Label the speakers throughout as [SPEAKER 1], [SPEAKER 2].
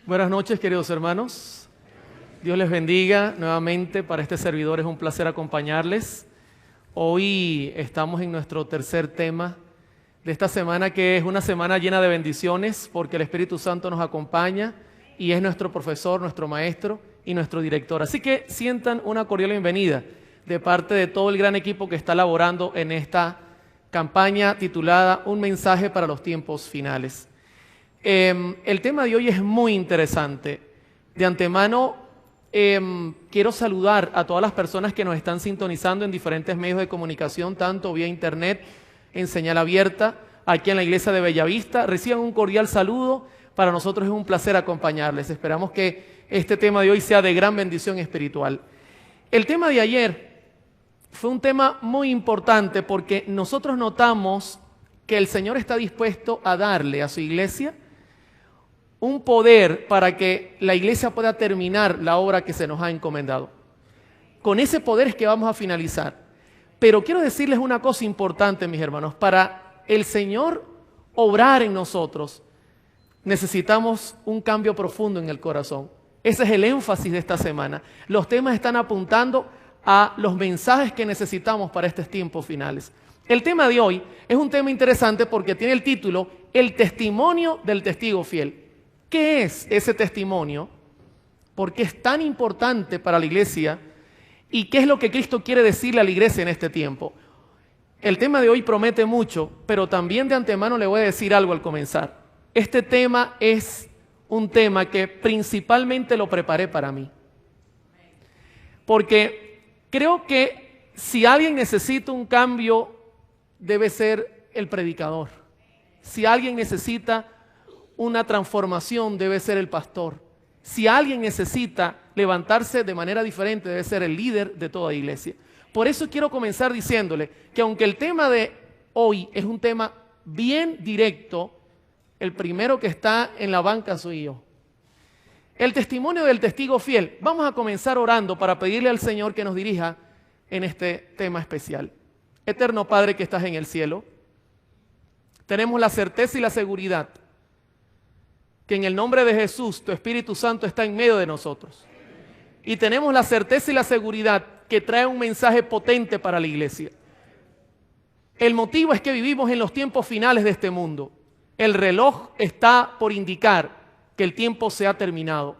[SPEAKER 1] Buenas noches, queridos hermanos. Dios les bendiga nuevamente. Para este servidor es un placer acompañarles. Hoy estamos en nuestro tercer tema de esta semana, que es una semana llena de bendiciones, porque el Espíritu Santo nos acompaña y es nuestro profesor, nuestro maestro y nuestro director. Así que sientan una cordial bienvenida de parte de todo el gran equipo que está laborando en esta campaña titulada Un mensaje para los tiempos finales. El tema de hoy es muy interesante. De antemano, quiero saludar a todas las personas que nos están sintonizando en diferentes medios de comunicación, tanto vía internet, en señal abierta, aquí en la iglesia de Bellavista. Reciban un cordial saludo. Para nosotros es un placer acompañarles. Esperamos que este tema de hoy sea de gran bendición espiritual. El tema de ayer fue un tema muy importante porque nosotros notamos que el Señor está dispuesto a darle a su iglesia un poder para que la iglesia pueda terminar la obra que se nos ha encomendado. Con ese poder es que vamos a finalizar. Pero quiero decirles una cosa importante, mis hermanos. Para el Señor obrar en nosotros, necesitamos un cambio profundo en el corazón. Ese es el énfasis de esta semana. Los temas están apuntando a los mensajes que necesitamos para estos tiempos finales. El tema de hoy es un tema interesante porque tiene el título El testimonio del testigo fiel. ¿Qué es ese testimonio? ¿Por qué es tan importante para la iglesia? ¿Y qué es lo que Cristo quiere decirle a la iglesia en este tiempo? El tema de hoy promete mucho, pero también de antemano le voy a decir algo al comenzar. Este tema es un tema que principalmente lo preparé para mí. Porque creo que si alguien necesita un cambio, debe ser el predicador. Si alguien necesita una transformación, debe ser el pastor. Si alguien necesita levantarse de manera diferente, debe ser el líder de toda iglesia. Por eso quiero comenzar diciéndole que aunque el tema de hoy es un tema bien directo, el primero que está en la banca soy yo. El testimonio del testigo fiel. Vamos a comenzar orando para pedirle al Señor que nos dirija en este tema especial. Eterno Padre que estás en el cielo, tenemos la certeza y la seguridad que en el nombre de Jesús, tu Espíritu Santo está en medio de nosotros. Y tenemos la certeza y la seguridad que trae un mensaje potente para la iglesia. El motivo es que vivimos en los tiempos finales de este mundo. El reloj está por indicar que el tiempo se ha terminado.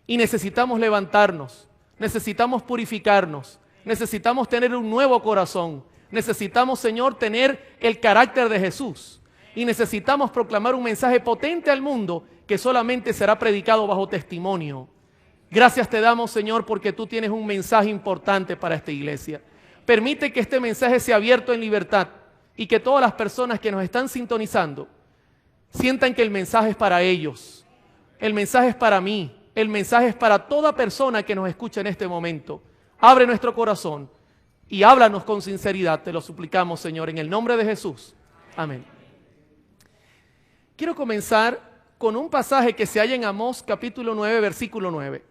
[SPEAKER 1] Y necesitamos levantarnos, necesitamos purificarnos, necesitamos tener un nuevo corazón. Necesitamos, Señor, tener el carácter de Jesús. Y necesitamos proclamar un mensaje potente al mundo que solamente será predicado bajo testimonio. Gracias te damos, Señor, porque tú tienes un mensaje importante para esta iglesia. Permite que este mensaje sea abierto en libertad y que todas las personas que nos están sintonizando sientan que el mensaje es para ellos. El mensaje es para mí. El mensaje es para toda persona que nos escucha en este momento. Abre nuestro corazón y háblanos con sinceridad. Te lo suplicamos, Señor, en el nombre de Jesús. Amén. Quiero comenzar con un pasaje que se halla en Amós capítulo 9, versículo 9.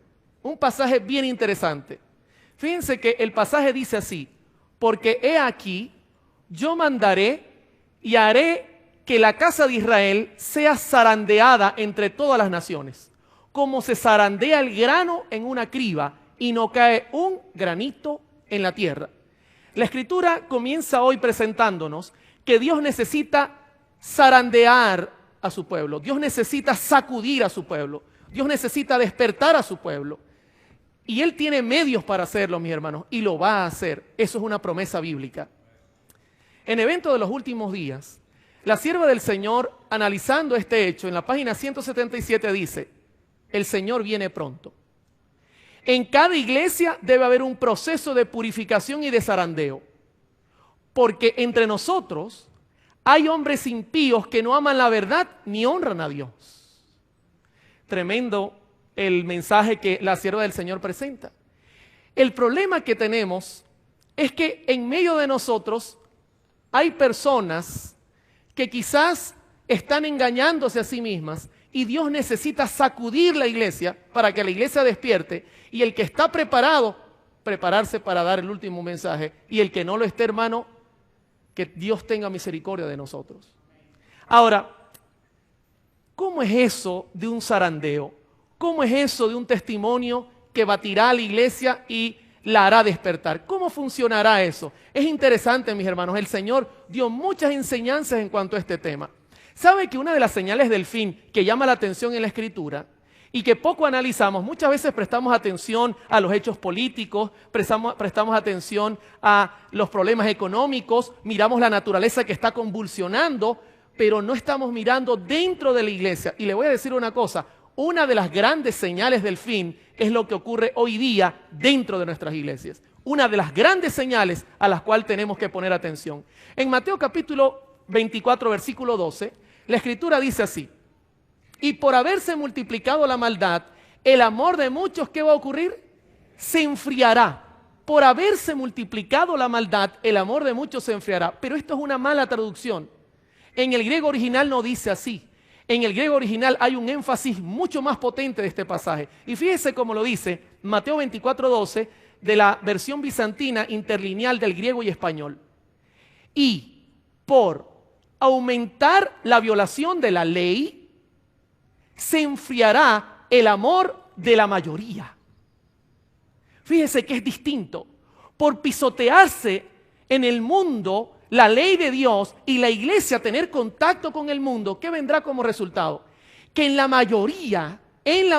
[SPEAKER 1] Un pasaje bien interesante. Fíjense que el pasaje dice así: porque he aquí, yo mandaré y haré que la casa de Israel sea zarandeada entre todas las naciones, como se zarandea el grano en una criba y no cae un granito en la tierra. La Escritura comienza hoy presentándonos que Dios necesita zarandear a su pueblo. Dios necesita sacudir a su pueblo. Dios necesita despertar a su pueblo. Y Él tiene medios para hacerlo, mis hermanos, y lo va a hacer. Eso es una promesa bíblica. En Evento de los Últimos Días, la sierva del Señor, analizando este hecho, en la página 177 dice: el Señor viene pronto. En cada iglesia debe haber un proceso de purificación y de zarandeo, porque entre nosotros hay hombres impíos que no aman la verdad ni honran a Dios. Tremendo el mensaje que la sierva del Señor presenta. El problema que tenemos es que en medio de nosotros hay personas que quizás están engañándose a sí mismas y Dios necesita sacudir la iglesia para que la iglesia despierte, y el que está preparado, prepararse para dar el último mensaje, y el que no lo esté, hermano, que Dios tenga misericordia de nosotros. Ahora, ¿cómo es eso de un zarandeo? ¿Cómo es eso de un testimonio que batirá a la iglesia y la hará despertar? ¿Cómo funcionará eso? Es interesante, mis hermanos. El Señor dio muchas enseñanzas en cuanto a este tema. ¿Sabe que una de las señales del fin que llama la atención en la Escritura y que poco analizamos, muchas veces prestamos atención a los hechos políticos, prestamos atención a los problemas económicos, miramos la naturaleza que está convulsionando, pero no estamos mirando dentro de la iglesia? Y le voy a decir una cosa, una de las grandes señales del fin es lo que ocurre hoy día dentro de nuestras iglesias. Una de las grandes señales a las cuales tenemos que poner atención. En Mateo capítulo 24, versículo 12, la Escritura dice así: y por haberse multiplicado la maldad, el amor de muchos, ¿qué va a ocurrir? Se enfriará. Por haberse multiplicado la maldad, el amor de muchos se enfriará. Pero esto es una mala traducción. En el griego original no dice así. En el griego original hay un énfasis mucho más potente de este pasaje. Y fíjese cómo lo dice Mateo 24, 12, de la versión bizantina interlineal del griego y español. Y por aumentar la violación de la ley, se enfriará el amor de la mayoría. Fíjese que es distinto. Por pisotearse en el mundo la ley de Dios y la iglesia tener contacto con el mundo, ¿qué vendrá como resultado? Que en la mayoría, el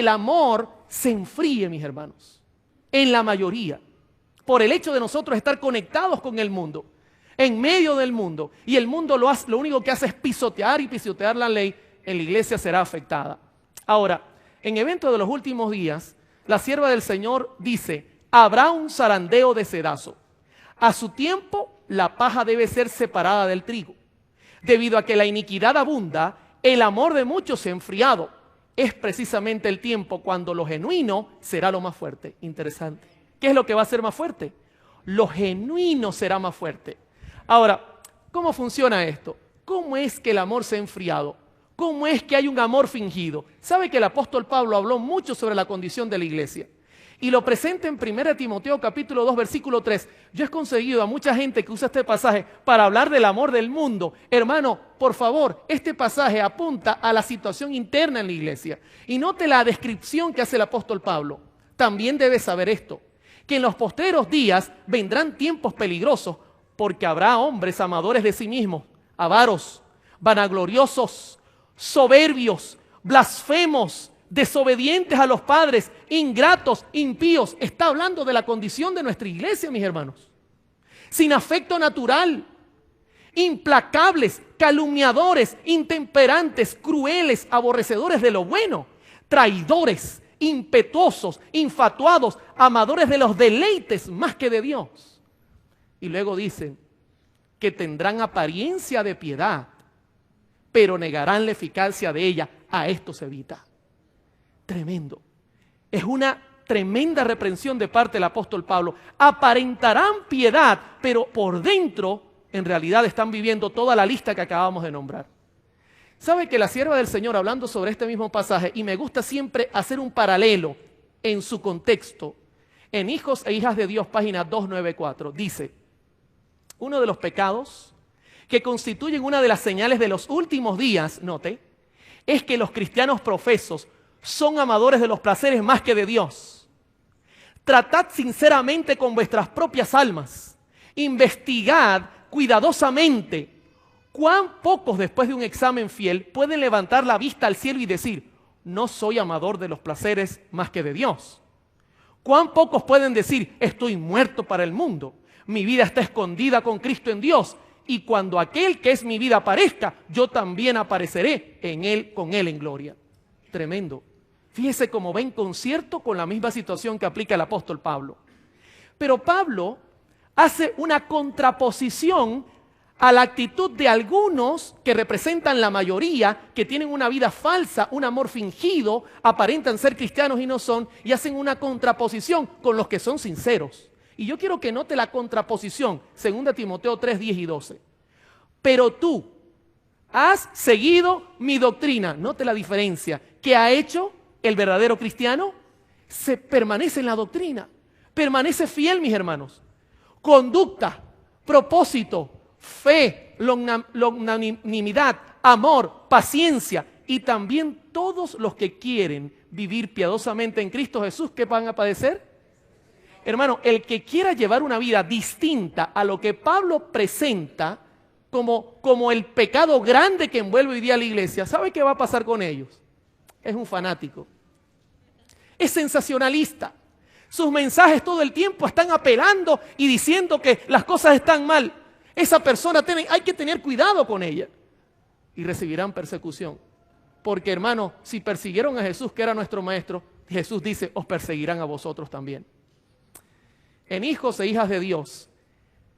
[SPEAKER 1] amor se enfríe, mis hermanos. En la mayoría. Por el hecho de nosotros estar conectados con el mundo, en medio del mundo, y el mundo lo único que hace es pisotear y pisotear la ley, en la iglesia será afectada. Ahora, en eventos de los últimos días, la sierva del Señor dice: habrá un zarandeo de cedazo. A su tiempo, la paja debe ser separada del trigo. Debido a que la iniquidad abunda, el amor de muchos se ha enfriado. Es precisamente el tiempo cuando lo genuino será lo más fuerte. Interesante. ¿Qué es lo que va a ser más fuerte? Lo genuino será más fuerte. Ahora, ¿cómo funciona esto? ¿Cómo es que el amor se ha enfriado? ¿Cómo es que hay un amor fingido? ¿Sabe que el apóstol Pablo habló mucho sobre la condición de la iglesia? Y lo presenta en 1 Timoteo capítulo 2, versículo 3. Yo he conseguido a mucha gente que usa este pasaje para hablar del amor del mundo. Hermano, por favor, este pasaje apunta a la situación interna en la iglesia. Y note la descripción que hace el apóstol Pablo. También debes saber esto, que en los postreros días vendrán tiempos peligrosos, porque habrá hombres amadores de sí mismos, avaros, vanagloriosos, soberbios, blasfemos, desobedientes a los padres, ingratos, impíos. Está hablando de la condición de nuestra iglesia, mis hermanos. Sin afecto natural, implacables, calumniadores, intemperantes, crueles, aborrecedores de lo bueno, traidores, impetuosos, infatuados, amadores de los deleites más que de Dios. Y luego dicen que tendrán apariencia de piedad, pero negarán la eficacia de ella. A esto se evita. Tremendo. Es una tremenda reprensión de parte del apóstol Pablo. Aparentarán piedad, pero por dentro, en realidad, están viviendo toda la lista que acabamos de nombrar. ¿Sabe que la sierva del Señor, hablando sobre este mismo pasaje, y me gusta siempre hacer un paralelo en su contexto, en Hijos e Hijas de Dios, página 294, dice: uno de los pecados que constituyen una de las señales de los últimos días, note, es que los cristianos profesos son amadores de los placeres más que de Dios. Tratad sinceramente con vuestras propias almas. Investigad cuidadosamente cuán pocos después de un examen fiel pueden levantar la vista al cielo y decir: no soy amador de los placeres más que de Dios. Cuán pocos pueden decir: estoy muerto para el mundo. Mi vida está escondida con Cristo en Dios. Y cuando aquel que es mi vida aparezca, yo también apareceré en él, con él en gloria. Tremendo. Fíjese cómo va en concierto con la misma situación que aplica el apóstol Pablo. Pero Pablo hace una contraposición a la actitud de algunos que representan la mayoría, que tienen una vida falsa, un amor fingido, aparentan ser cristianos y no son, y hacen una contraposición con los que son sinceros. Y yo quiero que note la contraposición, 2 Timoteo 3, 10 y 12. Pero tú has seguido mi doctrina. Note la diferencia. ¿Qué ha hecho el verdadero cristiano? Se permanece en la doctrina. Permanece fiel, mis hermanos. Conducta, propósito, fe, longanimidad, amor, paciencia. Y también todos los que quieren vivir piadosamente en Cristo Jesús, ¿qué van a padecer? Hermano, el que quiera llevar una vida distinta a lo que Pablo presenta como el pecado grande que envuelve hoy día a la iglesia, ¿sabe qué va a pasar con ellos? Es un fanático. Es sensacionalista. Sus mensajes todo el tiempo están apelando y diciendo que las cosas están mal. Esa persona hay que tener cuidado con ella. Y recibirán persecución. Porque, hermano, si persiguieron a Jesús, que era nuestro maestro, Jesús dice, os perseguirán a vosotros también. En Hijos e Hijas de Dios,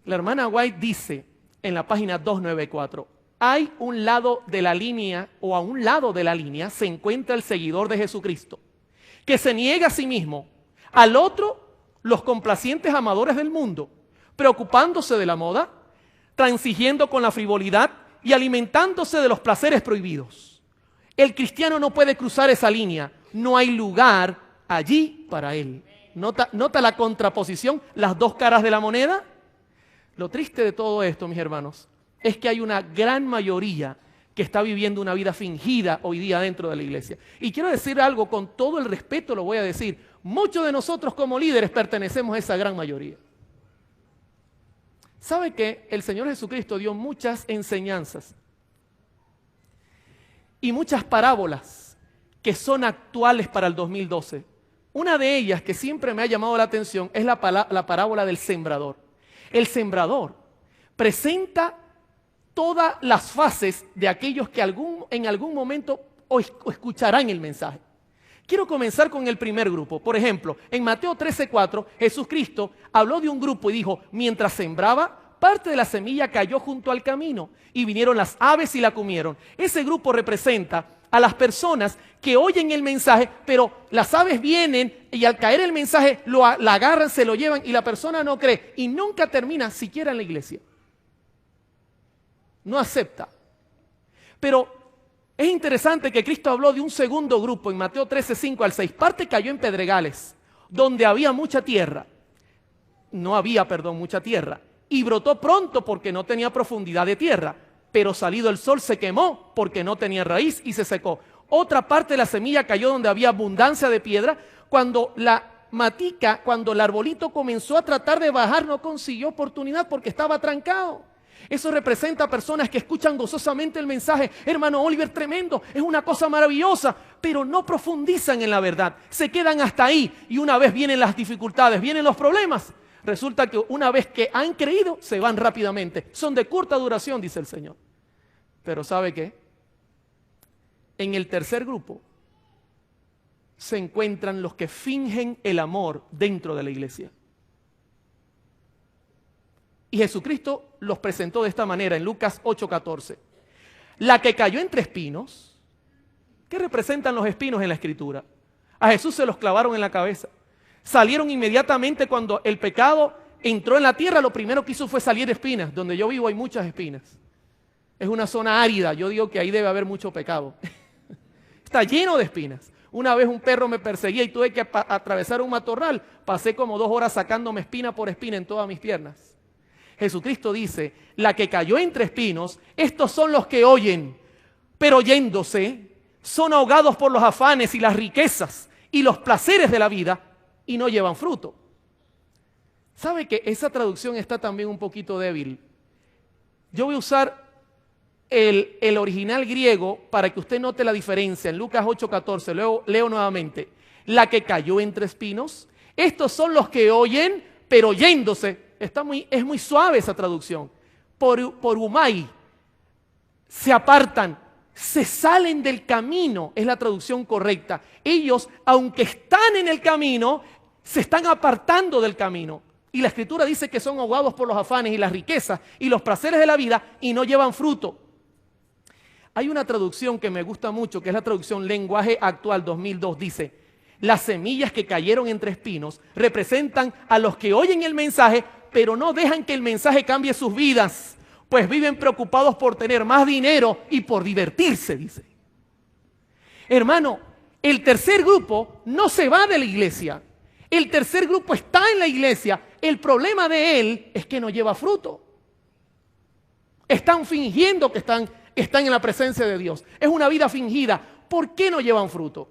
[SPEAKER 1] la hermana White dice en la página 294, hay un lado de la línea, o a un lado de la línea, se encuentra el seguidor de Jesucristo, que se niega a sí mismo. Al otro, los complacientes amadores del mundo, preocupándose de la moda, transigiendo con la frivolidad y alimentándose de los placeres prohibidos. El cristiano no puede cruzar esa línea, no hay lugar allí para él. ¿Nota la contraposición, las dos caras de la moneda? Lo triste de todo esto, mis hermanos, es que hay una gran mayoría que está viviendo una vida fingida hoy día dentro de la iglesia. Y quiero decir algo, con todo el respeto lo voy a decir, muchos de nosotros como líderes pertenecemos a esa gran mayoría. ¿Sabe que el Señor Jesucristo dio muchas enseñanzas y muchas parábolas que son actuales para el 2012? Una de ellas que siempre me ha llamado la atención es la parábola del sembrador. El sembrador presenta todas las fases de aquellos que en algún momento o escucharán el mensaje. Quiero comenzar con el primer grupo. Por ejemplo, en Mateo 13:4, Jesucristo habló de un grupo y dijo, mientras sembraba, parte de la semilla cayó junto al camino y vinieron las aves y la comieron. Ese grupo representa a las personas que oyen el mensaje, pero las aves vienen y al caer el mensaje la agarran, se lo llevan y la persona no cree y nunca termina siquiera en la iglesia. No acepta. Pero es interesante que Cristo habló de un segundo grupo en Mateo 13:5-6. Parte cayó en pedregales, donde había mucha tierra. No había, mucha tierra. Y brotó pronto porque no tenía profundidad de tierra. Pero salido el sol se quemó porque no tenía raíz y se secó. Otra parte de la semilla cayó donde había abundancia de piedra. Cuando el arbolito comenzó a tratar de bajar, no consiguió oportunidad porque estaba trancado. Eso representa a personas que escuchan gozosamente el mensaje. Hermano Oliver, tremendo, es una cosa maravillosa, pero no profundizan en la verdad. Se quedan hasta ahí y una vez vienen las dificultades, vienen los problemas. Resulta que una vez que han creído, se van rápidamente. Son de corta duración, dice el Señor. Pero ¿sabe qué? En el tercer grupo se encuentran los que fingen el amor dentro de la iglesia. Y Jesucristo los presentó de esta manera en Lucas 8:14. La que cayó entre espinos, ¿qué representan los espinos en la Escritura? A Jesús se los clavaron en la cabeza. Salieron inmediatamente cuando el pecado entró en la tierra, lo primero que hizo fue salir espinas. Donde yo vivo hay muchas espinas. Es una zona árida, yo digo que ahí debe haber mucho pecado. Está lleno de espinas. Una vez un perro me perseguía y tuve que atravesar un matorral. Pasé como 2 horas sacándome espina por espina en todas mis piernas. Jesucristo dice, la que cayó entre espinos, estos son los que oyen, pero oyéndose, son ahogados por los afanes y las riquezas y los placeres de la vida y no llevan fruto. ¿Sabe que esa traducción está también un poquito débil? Yo voy a usar el original griego para que usted note la diferencia. En Lucas 8:14, leo nuevamente. La que cayó entre espinos, estos son los que oyen, pero oyéndose. Es muy suave esa traducción. Por humai, se apartan, se salen del camino, es la traducción correcta. Ellos, aunque están en el camino, se están apartando del camino. Y la Escritura dice que son ahogados por los afanes y las riquezas y los placeres de la vida y no llevan fruto. Hay una traducción que me gusta mucho, que es la traducción Lenguaje Actual 2002, dice: las semillas que cayeron entre espinos representan a los que oyen el mensaje, pero no dejan que el mensaje cambie sus vidas, pues viven preocupados por tener más dinero y por divertirse, dice. Hermano, el tercer grupo no se va de la iglesia. El tercer grupo está en la iglesia. El problema de él es que no lleva fruto. Están fingiendo que están en la presencia de Dios. Es una vida fingida. ¿Por qué no llevan fruto?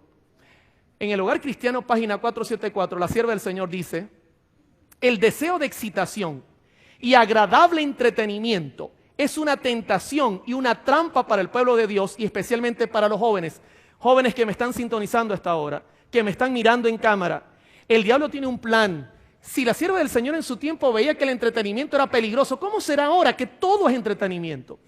[SPEAKER 1] En el Hogar Cristiano, página 474, la sierva del Señor dice: el deseo de excitación y agradable entretenimiento es una tentación y una trampa para el pueblo de Dios, y especialmente para los jóvenes. Jóvenes que me están sintonizando a esta hora, que me están mirando en cámara. El diablo tiene un plan. Si la sierva del Señor en su tiempo veía que el entretenimiento era peligroso, ¿cómo será ahora que todo es entretenimiento?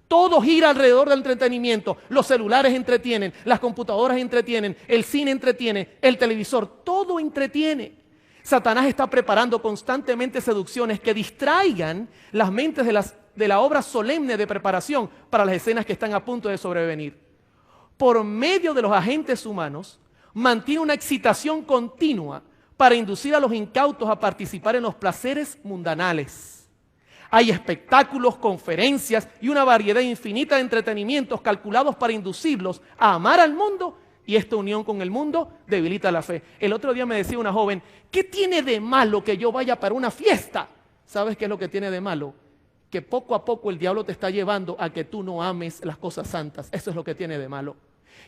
[SPEAKER 1] Todo gira alrededor del entretenimiento. Los celulares entretienen, las computadoras entretienen, el cine entretiene, el televisor, todo entretiene. Satanás está preparando constantemente seducciones que distraigan las mentes de la obra solemne de preparación para las escenas que están a punto de sobrevenir. Por medio de los agentes humanos, mantiene una excitación continua para inducir a los incautos a participar en los placeres mundanales. Hay espectáculos, conferencias y una variedad infinita de entretenimientos calculados para inducirlos a amar al mundo, y esta unión con el mundo debilita la fe. El otro día me decía una joven: ¿qué tiene de malo que yo vaya para una fiesta? ¿Sabes qué es lo que tiene de malo? Que poco a poco el diablo te está llevando a que tú no ames las cosas santas. Eso es lo que tiene de malo.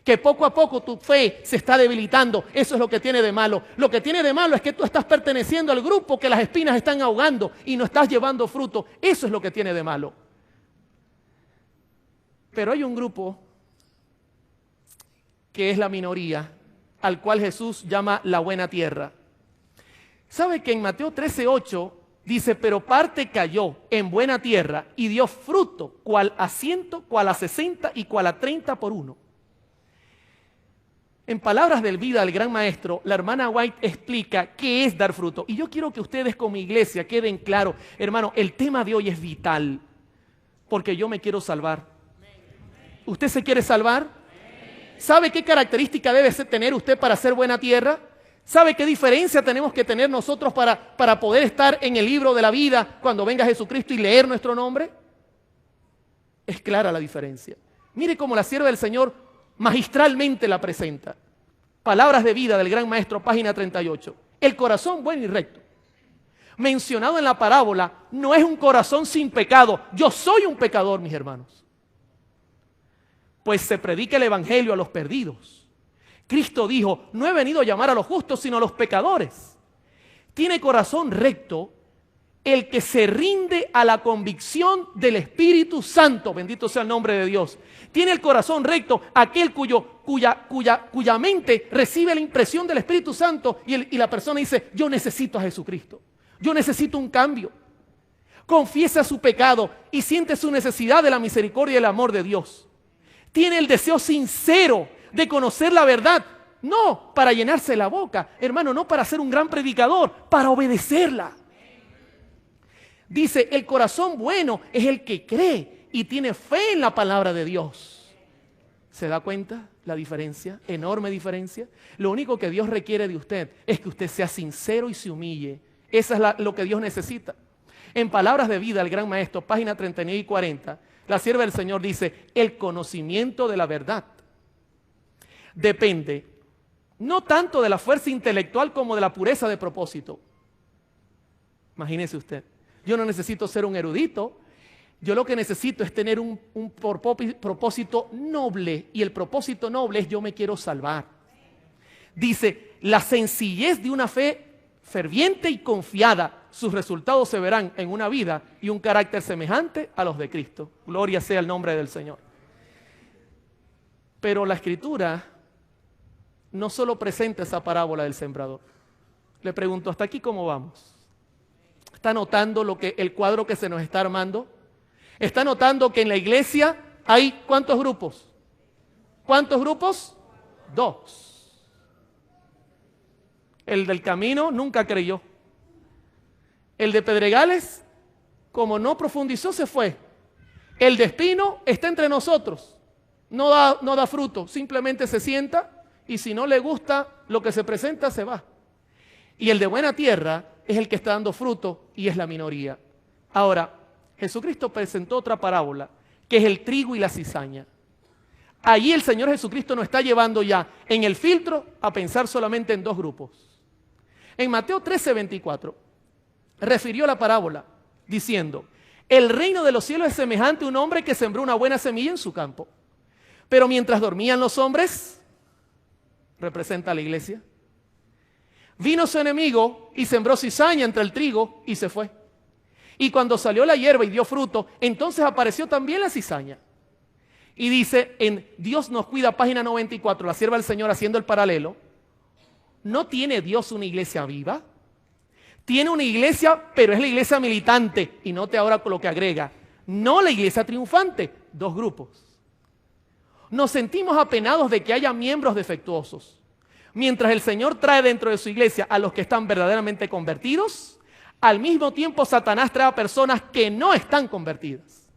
[SPEAKER 1] Que poco a poco tu fe se está debilitando. Eso es lo que tiene de malo. Lo que tiene de malo es que tú estás perteneciendo al grupo que las espinas están ahogando y no estás llevando fruto. Eso es lo que tiene de malo. Pero hay un grupo que es la minoría, al cual Jesús llama la buena tierra. ¿Sabe que en Mateo 13:8 dice: pero parte cayó en buena tierra y dio fruto, cual a 100, cual a 60 y cual a 30 por uno? En palabras del Vida, del gran maestro, la hermana White explica qué es dar fruto. Y yo quiero que ustedes como iglesia queden claros. Hermano, el tema de hoy es vital, porque yo me quiero salvar. ¿Usted se quiere salvar? ¿Sabe qué característica debe tener usted para ser buena tierra? ¿Sabe qué diferencia tenemos que tener nosotros para poder estar en el libro de la vida cuando venga Jesucristo y leer nuestro nombre? Es clara la diferencia. Mire cómo la sierva del Señor magistralmente la presenta. Palabras de Vida del gran maestro, página 38. El corazón bueno y recto, mencionado en la parábola, no es un corazón sin pecado. Yo soy un pecador, mis hermanos. Pues se predica el evangelio a los perdidos. Cristo dijo: no he venido a llamar a los justos, sino a los pecadores. Tiene corazón recto el que se rinde a la convicción del Espíritu Santo. Bendito sea el nombre de Dios. Tiene el corazón recto aquel cuya mente recibe la impresión del Espíritu Santo y la persona dice: yo necesito a Jesucristo. Yo necesito un cambio. Confiesa su pecado y siente su necesidad de la misericordia y el amor de Dios. Tiene el deseo sincero de conocer la verdad, no para llenarse la boca, hermano, no para ser un gran predicador, para obedecerla. Dice: el corazón bueno es el que cree y tiene fe en la palabra de Dios. ¿Se da cuenta la diferencia? Enorme diferencia. Lo único que Dios requiere de usted es que usted sea sincero y se humille. Eso es lo que Dios necesita. En Palabras de Vida, el gran maestro, página 39 y 40, la sierva del Señor dice: el conocimiento de la verdad depende no tanto de la fuerza intelectual como de la pureza de propósito. Imagínese usted. Yo no necesito ser un erudito. Yo lo que necesito es tener un propósito noble. Y el propósito noble es: yo me quiero salvar. Dice: la sencillez de una fe ferviente y confiada, sus resultados se verán en una vida y un carácter semejante a los de Cristo. Gloria sea el nombre del Señor. Pero la Escritura no solo presenta esa parábola del sembrador. Le pregunto: ¿hasta aquí cómo vamos? ¿Está notando el cuadro que se nos está armando? ¿Está notando que en la iglesia hay cuántos grupos? ¿Cuántos grupos? 2. El del camino nunca creyó. El de Pedregales, como no profundizó, se fue. El de Espino está entre nosotros. No da fruto, simplemente se sienta y si no le gusta lo que se presenta, se va. Y el de buena tierra es el que está dando fruto y es la minoría. Ahora, Jesucristo presentó otra parábola, que es el trigo y la cizaña. Allí el Señor Jesucristo nos está llevando ya en el filtro a pensar solamente en 2 grupos. En Mateo 13:24 refirió la parábola diciendo: el reino de los cielos es semejante a un hombre que sembró una buena semilla en su campo. Pero mientras dormían los hombres, representa a la iglesia. Vino su enemigo y sembró cizaña entre el trigo y se fue. Y cuando salió la hierba y dio fruto, entonces apareció también la cizaña. Y dice en Dios nos cuida, página 94, la sierva del Señor haciendo el paralelo. ¿No tiene Dios una iglesia viva? Tiene una iglesia, pero es la iglesia militante. Y note ahora con lo que agrega. No la iglesia triunfante. Dos grupos. Nos sentimos apenados de que haya miembros defectuosos. Mientras el Señor trae dentro de su iglesia a los que están verdaderamente convertidos, al mismo tiempo Satanás trae a personas que no están convertidas.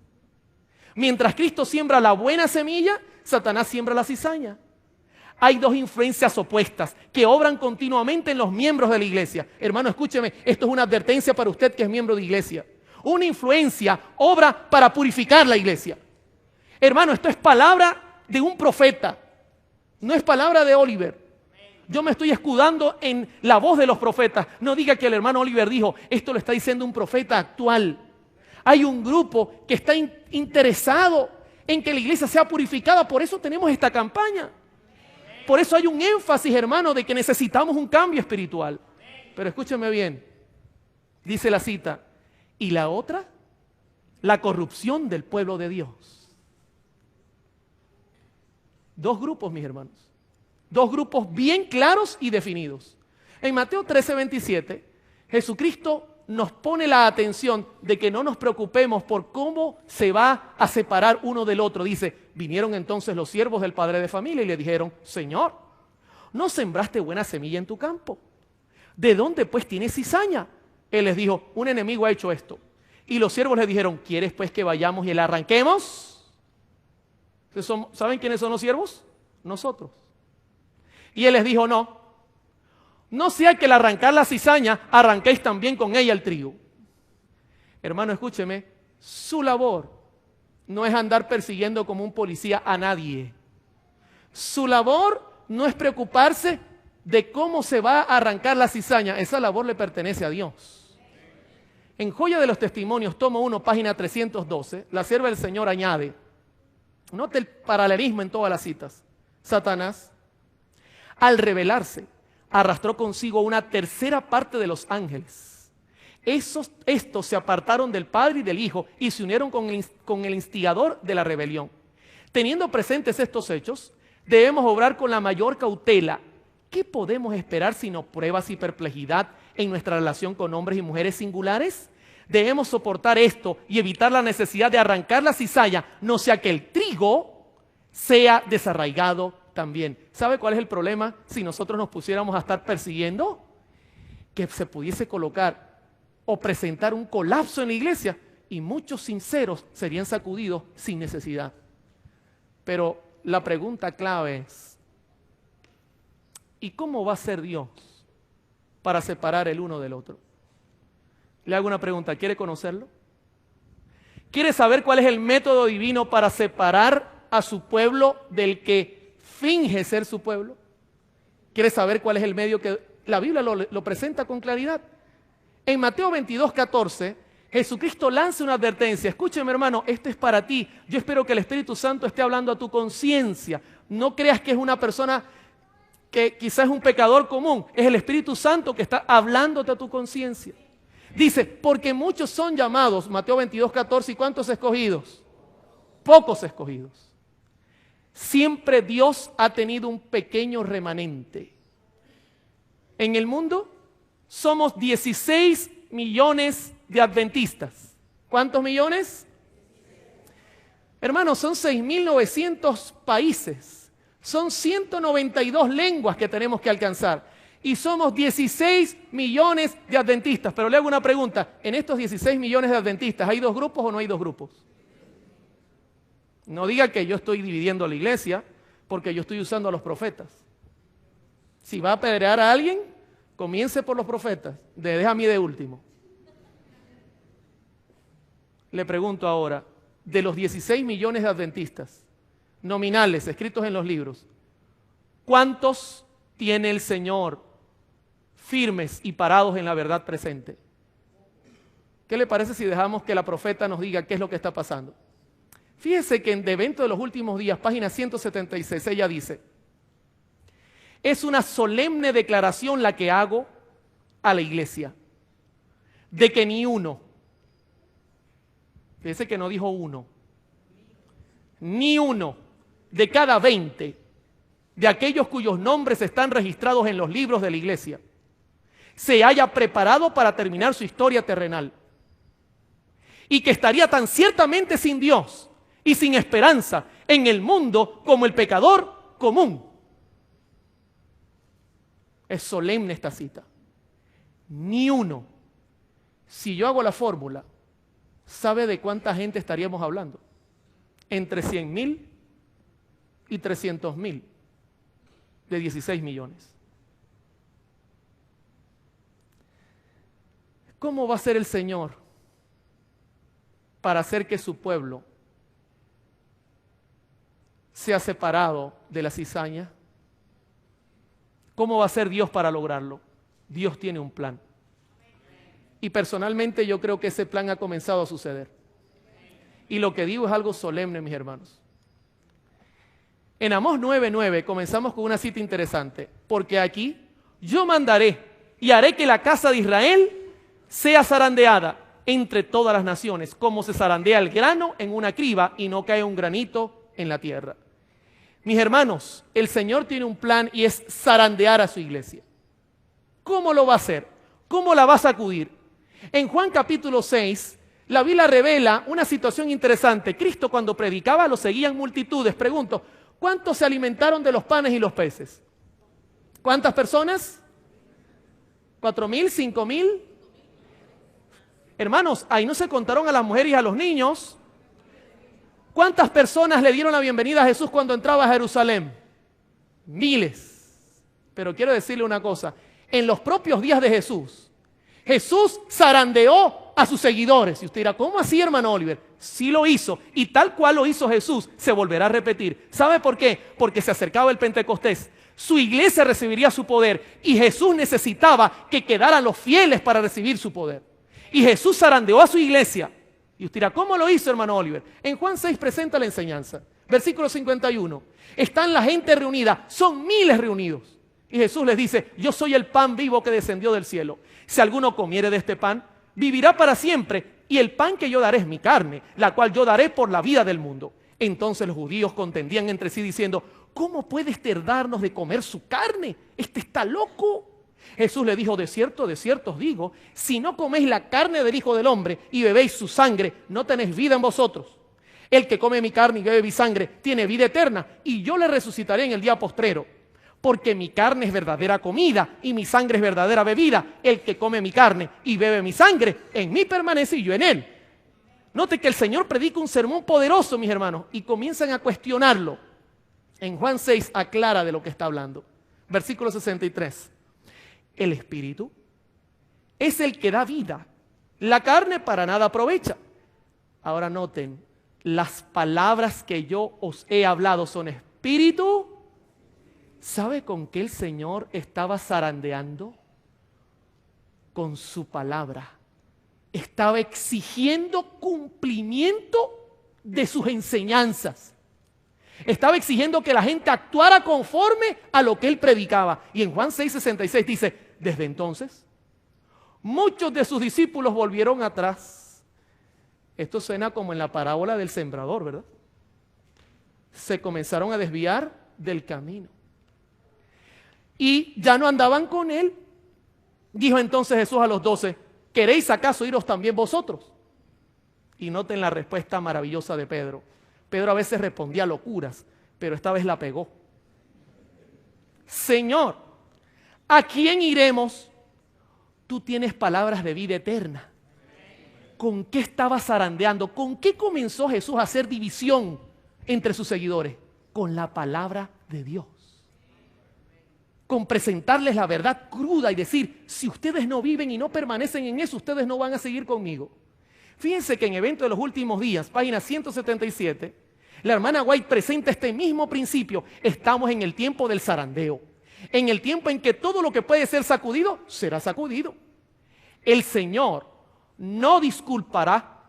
[SPEAKER 1] Mientras Cristo siembra la buena semilla, Satanás siembra la cizaña. Hay dos influencias opuestas que obran continuamente en los miembros de la iglesia. Hermano, escúcheme, esto es una advertencia para usted que es miembro de iglesia. Una influencia obra para purificar la iglesia. Hermano, esto es palabra de un profeta, no es palabra de Oliver. Yo me estoy escudando en la voz de los profetas. No diga que el hermano Oliver dijo, esto lo está diciendo un profeta actual. Hay un grupo que está interesado en que la iglesia sea purificada, por eso tenemos esta campaña. Por eso hay un énfasis, hermano, de que necesitamos un cambio espiritual. Pero escúcheme bien, dice la cita, y la otra, la corrupción del pueblo de Dios. Dos grupos, mis hermanos. Dos grupos bien claros y definidos. En Mateo 13:27, Jesucristo nos pone la atención de que no nos preocupemos por cómo se va a separar uno del otro. Dice, vinieron entonces los siervos del padre de familia y le dijeron, Señor, ¿no sembraste buena semilla en tu campo? ¿De dónde pues tienes cizaña? Él les dijo, un enemigo ha hecho esto. Y los siervos le dijeron, ¿quieres pues que vayamos y la arranquemos? ¿Saben quiénes son los siervos? Nosotros. Y él les dijo, no sea que al arrancar la cizaña, arranquéis también con ella el trigo. Hermano, escúcheme, su labor no es andar persiguiendo como un policía a nadie. Su labor no es preocuparse de cómo se va a arrancar la cizaña. Esa labor le pertenece a Dios. En Joya de los Testimonios, tomo 1, página 312, la sierva del Señor añade, note el paralelismo en todas las citas. Satanás, al rebelarse, arrastró consigo una tercera parte de los ángeles. Estos se apartaron del Padre y del Hijo y se unieron con el instigador de la rebelión. Teniendo presentes estos hechos, debemos obrar con la mayor cautela. ¿Qué podemos esperar sino pruebas y perplejidad en nuestra relación con hombres y mujeres singulares? Debemos soportar esto y evitar la necesidad de arrancar la cizaña, no sea que el trigo sea desarraigado también. ¿Sabe cuál es el problema si nosotros nos pusiéramos a estar persiguiendo? Que se pudiese colocar o presentar un colapso en la iglesia y muchos sinceros serían sacudidos sin necesidad. Pero la pregunta clave es, ¿y cómo va a ser Dios para separar el uno del otro? Le hago una pregunta, ¿quiere conocerlo? ¿Quiere saber cuál es el método divino para separar a su pueblo del que finge ser su pueblo? ¿Quiere saber cuál es el medio que la Biblia lo presenta con claridad? En Mateo 22:14, Jesucristo lanza una advertencia. Escúcheme, hermano, esto es para ti. Yo espero que el Espíritu Santo esté hablando a tu conciencia. No creas que es una persona que quizás es un pecador común. Es el Espíritu Santo que está hablándote a tu conciencia. Dice, porque muchos son llamados, Mateo 22:14, ¿y cuántos escogidos? Pocos escogidos. Siempre Dios ha tenido un pequeño remanente. En el mundo somos 16 millones de adventistas. ¿Cuántos millones? Hermanos, son 6.900 países. Son 192 lenguas que tenemos que alcanzar. Y somos 16 millones de adventistas. Pero le hago una pregunta. ¿En estos 16 millones de adventistas hay dos grupos o no hay dos grupos? No diga que yo estoy dividiendo la iglesia porque yo estoy usando a los profetas. Si va a apedrear a alguien, comience por los profetas. Deja a mí de último. Le pregunto ahora, de los 16 millones de adventistas nominales escritos en los libros, ¿cuántos tiene el Señor firmes y parados en la verdad presente? ¿Qué le parece si dejamos que la profeta nos diga qué es lo que está pasando? Fíjese que en De Evento de los Últimos Días, página 176, ella dice, Es una solemne declaración la que hago a la iglesia, de que ni uno, fíjese que no dijo uno, ni uno de cada 20 de aquellos cuyos nombres están registrados en los libros de la iglesia se haya preparado para terminar su historia terrenal, y que estaría tan ciertamente sin Dios y sin esperanza en el mundo como el pecador común. Es solemne esta cita. Ni uno. Si yo hago la fórmula, ¿sabe de cuánta gente estaríamos hablando? Entre 100,000 y 300,000 de 16 millones. ¿Cómo va a ser el Señor para hacer que su pueblo sea separado de la cizaña? ¿Cómo va a ser Dios para lograrlo? Dios tiene un plan. Y personalmente yo creo que ese plan ha comenzado a suceder. Y lo que digo es algo solemne, mis hermanos. En Amós 9:9 comenzamos con una cita interesante, porque aquí yo mandaré y haré que la casa de Israel sea zarandeada entre todas las naciones, como se zarandea el grano en una criba y no cae un granito en la tierra. Mis hermanos, el Señor tiene un plan y es zarandear a su iglesia. ¿Cómo lo va a hacer? ¿Cómo la va a sacudir? En Juan capítulo 6, la Biblia revela una situación interesante. Cristo, cuando predicaba, lo seguían multitudes. Pregunto, ¿cuántos se alimentaron de los panes y los peces? ¿Cuántas personas? ¿4,000? ¿5,000? Hermanos, ahí no se contaron a las mujeres y a los niños. ¿Cuántas personas le dieron la bienvenida a Jesús cuando entraba a Jerusalén? Miles. Pero quiero decirle una cosa. En los propios días de Jesús, Jesús zarandeó a sus seguidores. Y usted dirá, ¿cómo así, hermano Oliver? Sí lo hizo. Y tal cual lo hizo Jesús, se volverá a repetir. ¿Sabe por qué? Porque se acercaba el Pentecostés. Su iglesia recibiría su poder. Y Jesús necesitaba que quedaran los fieles para recibir su poder. Y Jesús zarandeó a su iglesia. Y usted dirá, ¿cómo lo hizo, hermano Oliver? En Juan 6 presenta la enseñanza. Versículo 51. Están la gente reunida, son miles reunidos. Y Jesús les dice, yo soy el pan vivo que descendió del cielo. Si alguno comiere de este pan, vivirá para siempre. Y el pan que yo daré es mi carne, la cual yo daré por la vida del mundo. Entonces los judíos contendían entre sí diciendo, ¿cómo puede darnos de comer su carne? Este está loco. Jesús le dijo, de cierto os digo, si no coméis la carne del Hijo del Hombre y bebéis su sangre, no tenéis vida en vosotros. El que come mi carne y bebe mi sangre tiene vida eterna, y yo le resucitaré en el día postrero. Porque mi carne es verdadera comida y mi sangre es verdadera bebida. El que come mi carne y bebe mi sangre, en mí permanece y yo en él. Note que el Señor predica un sermón poderoso, mis hermanos, y comienzan a cuestionarlo. En Juan 6 aclara de lo que está hablando. Versículo 63. El Espíritu es el que da vida. La carne para nada aprovecha. Ahora noten, las palabras que yo os he hablado son espíritu. ¿Sabe con qué el Señor estaba zarandeando? Con su palabra. Estaba exigiendo cumplimiento de sus enseñanzas. Estaba exigiendo que la gente actuara conforme a lo que él predicaba. Y en Juan 6:66 dice, desde entonces, muchos de sus discípulos volvieron atrás. Esto suena como en la parábola del sembrador, ¿verdad? Se comenzaron a desviar del camino. Y ya no andaban con él. Dijo entonces Jesús a los 12, ¿queréis acaso iros también vosotros? Y noten la respuesta maravillosa de Pedro. Pedro a veces respondía locuras, pero esta vez la pegó. Señor, ¿a quién iremos? Tú tienes palabras de vida eterna. ¿Con qué estaba zarandeando? ¿Con qué comenzó Jesús a hacer división entre sus seguidores? Con la palabra de Dios. Con presentarles la verdad cruda y decir, si ustedes no viven y no permanecen en eso, ustedes no van a seguir conmigo. Fíjense que en Evento de los Últimos Días, página 177, la hermana White presenta este mismo principio. Estamos en el tiempo del zarandeo, en el tiempo en que todo lo que puede ser sacudido, será sacudido. El Señor no disculpará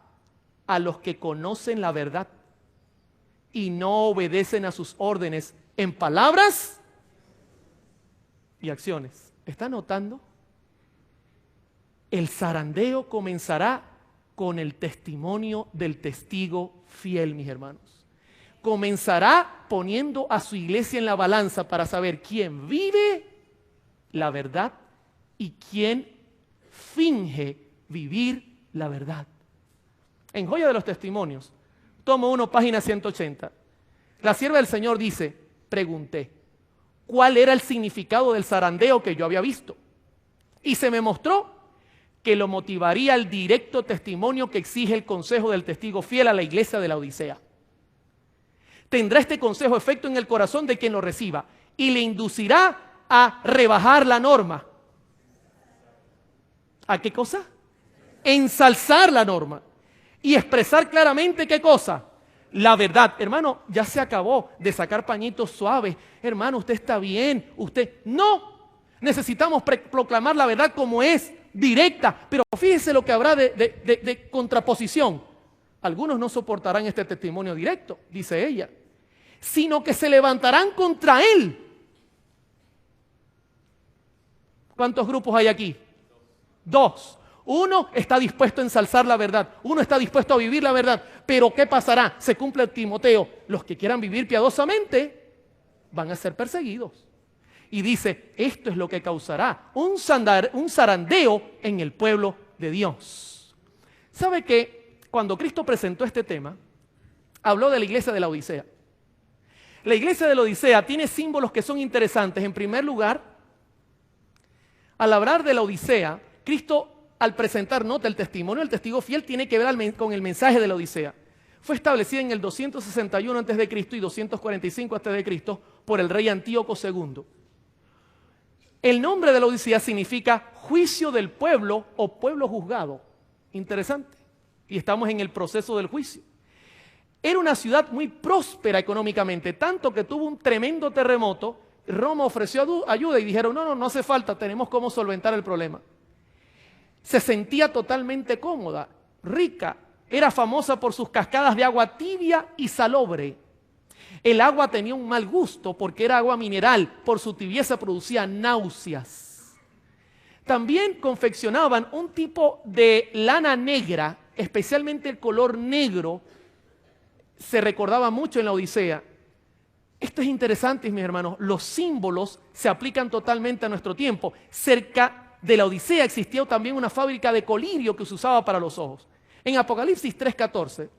[SPEAKER 1] a los que conocen la verdad y no obedecen a sus órdenes en palabras y acciones. ¿Está notando? El zarandeo comenzará con el testimonio del testigo fiel, mis hermanos. Comenzará poniendo a su iglesia en la balanza para saber quién vive la verdad y quién finge vivir la verdad. En Joya de los Testimonios, tomo 1, página 180. La sierva del Señor dice, pregunté, ¿cuál era el significado del zarandeo que yo había visto? Y se me mostró que lo motivaría el directo testimonio que exige el consejo del testigo fiel a la iglesia de la Odisea. Tendrá este consejo efecto en el corazón de quien lo reciba y le inducirá a rebajar la norma. ¿A qué cosa? Ensalzar la norma y expresar claramente ¿qué cosa? La verdad. Hermano, ya se acabó de sacar pañitos suaves. Hermano, usted está bien. Usted no. Necesitamos proclamar la verdad como es, directa. Pero fíjese lo que habrá de contraposición. Algunos no soportarán este testimonio directo, dice ella, sino que se levantarán contra él. ¿Cuántos grupos hay aquí? 2. Uno está dispuesto a ensalzar la verdad, uno está dispuesto a vivir la verdad, pero ¿qué pasará? Se cumple Timoteo, los que quieran vivir piadosamente van a ser perseguidos. Y dice, esto es lo que causará un zarandeo en el pueblo de Dios. ¿Sabe que cuando Cristo presentó este tema, habló de la iglesia de la Odisea? La iglesia de la Odisea tiene símbolos que son interesantes. En primer lugar, al hablar de la Odisea, Cristo, al presentar, nota, el testimonio del testigo fiel tiene que ver con el mensaje de la Odisea. Fue establecida en el 261 a.C. y 245 a.C. por el rey Antíoco II. El nombre de la Odisea significa juicio del pueblo o pueblo juzgado. Interesante. Y estamos en el proceso del juicio. Era una ciudad muy próspera económicamente, tanto que tuvo un tremendo terremoto. Roma ofreció ayuda y dijeron, no hace falta, tenemos cómo solventar el problema. Se sentía totalmente cómoda, rica, era famosa por sus cascadas de agua tibia y salobre. El agua tenía un mal gusto porque era agua mineral, por su tibieza producía náuseas. También confeccionaban un tipo de lana negra, especialmente el color negro, se recordaba mucho en la Odisea. Esto es interesante, mis hermanos, los símbolos se aplican totalmente a nuestro tiempo. Cerca de la Odisea existía también una fábrica de colirio que se usaba para los ojos. En Apocalipsis 3:14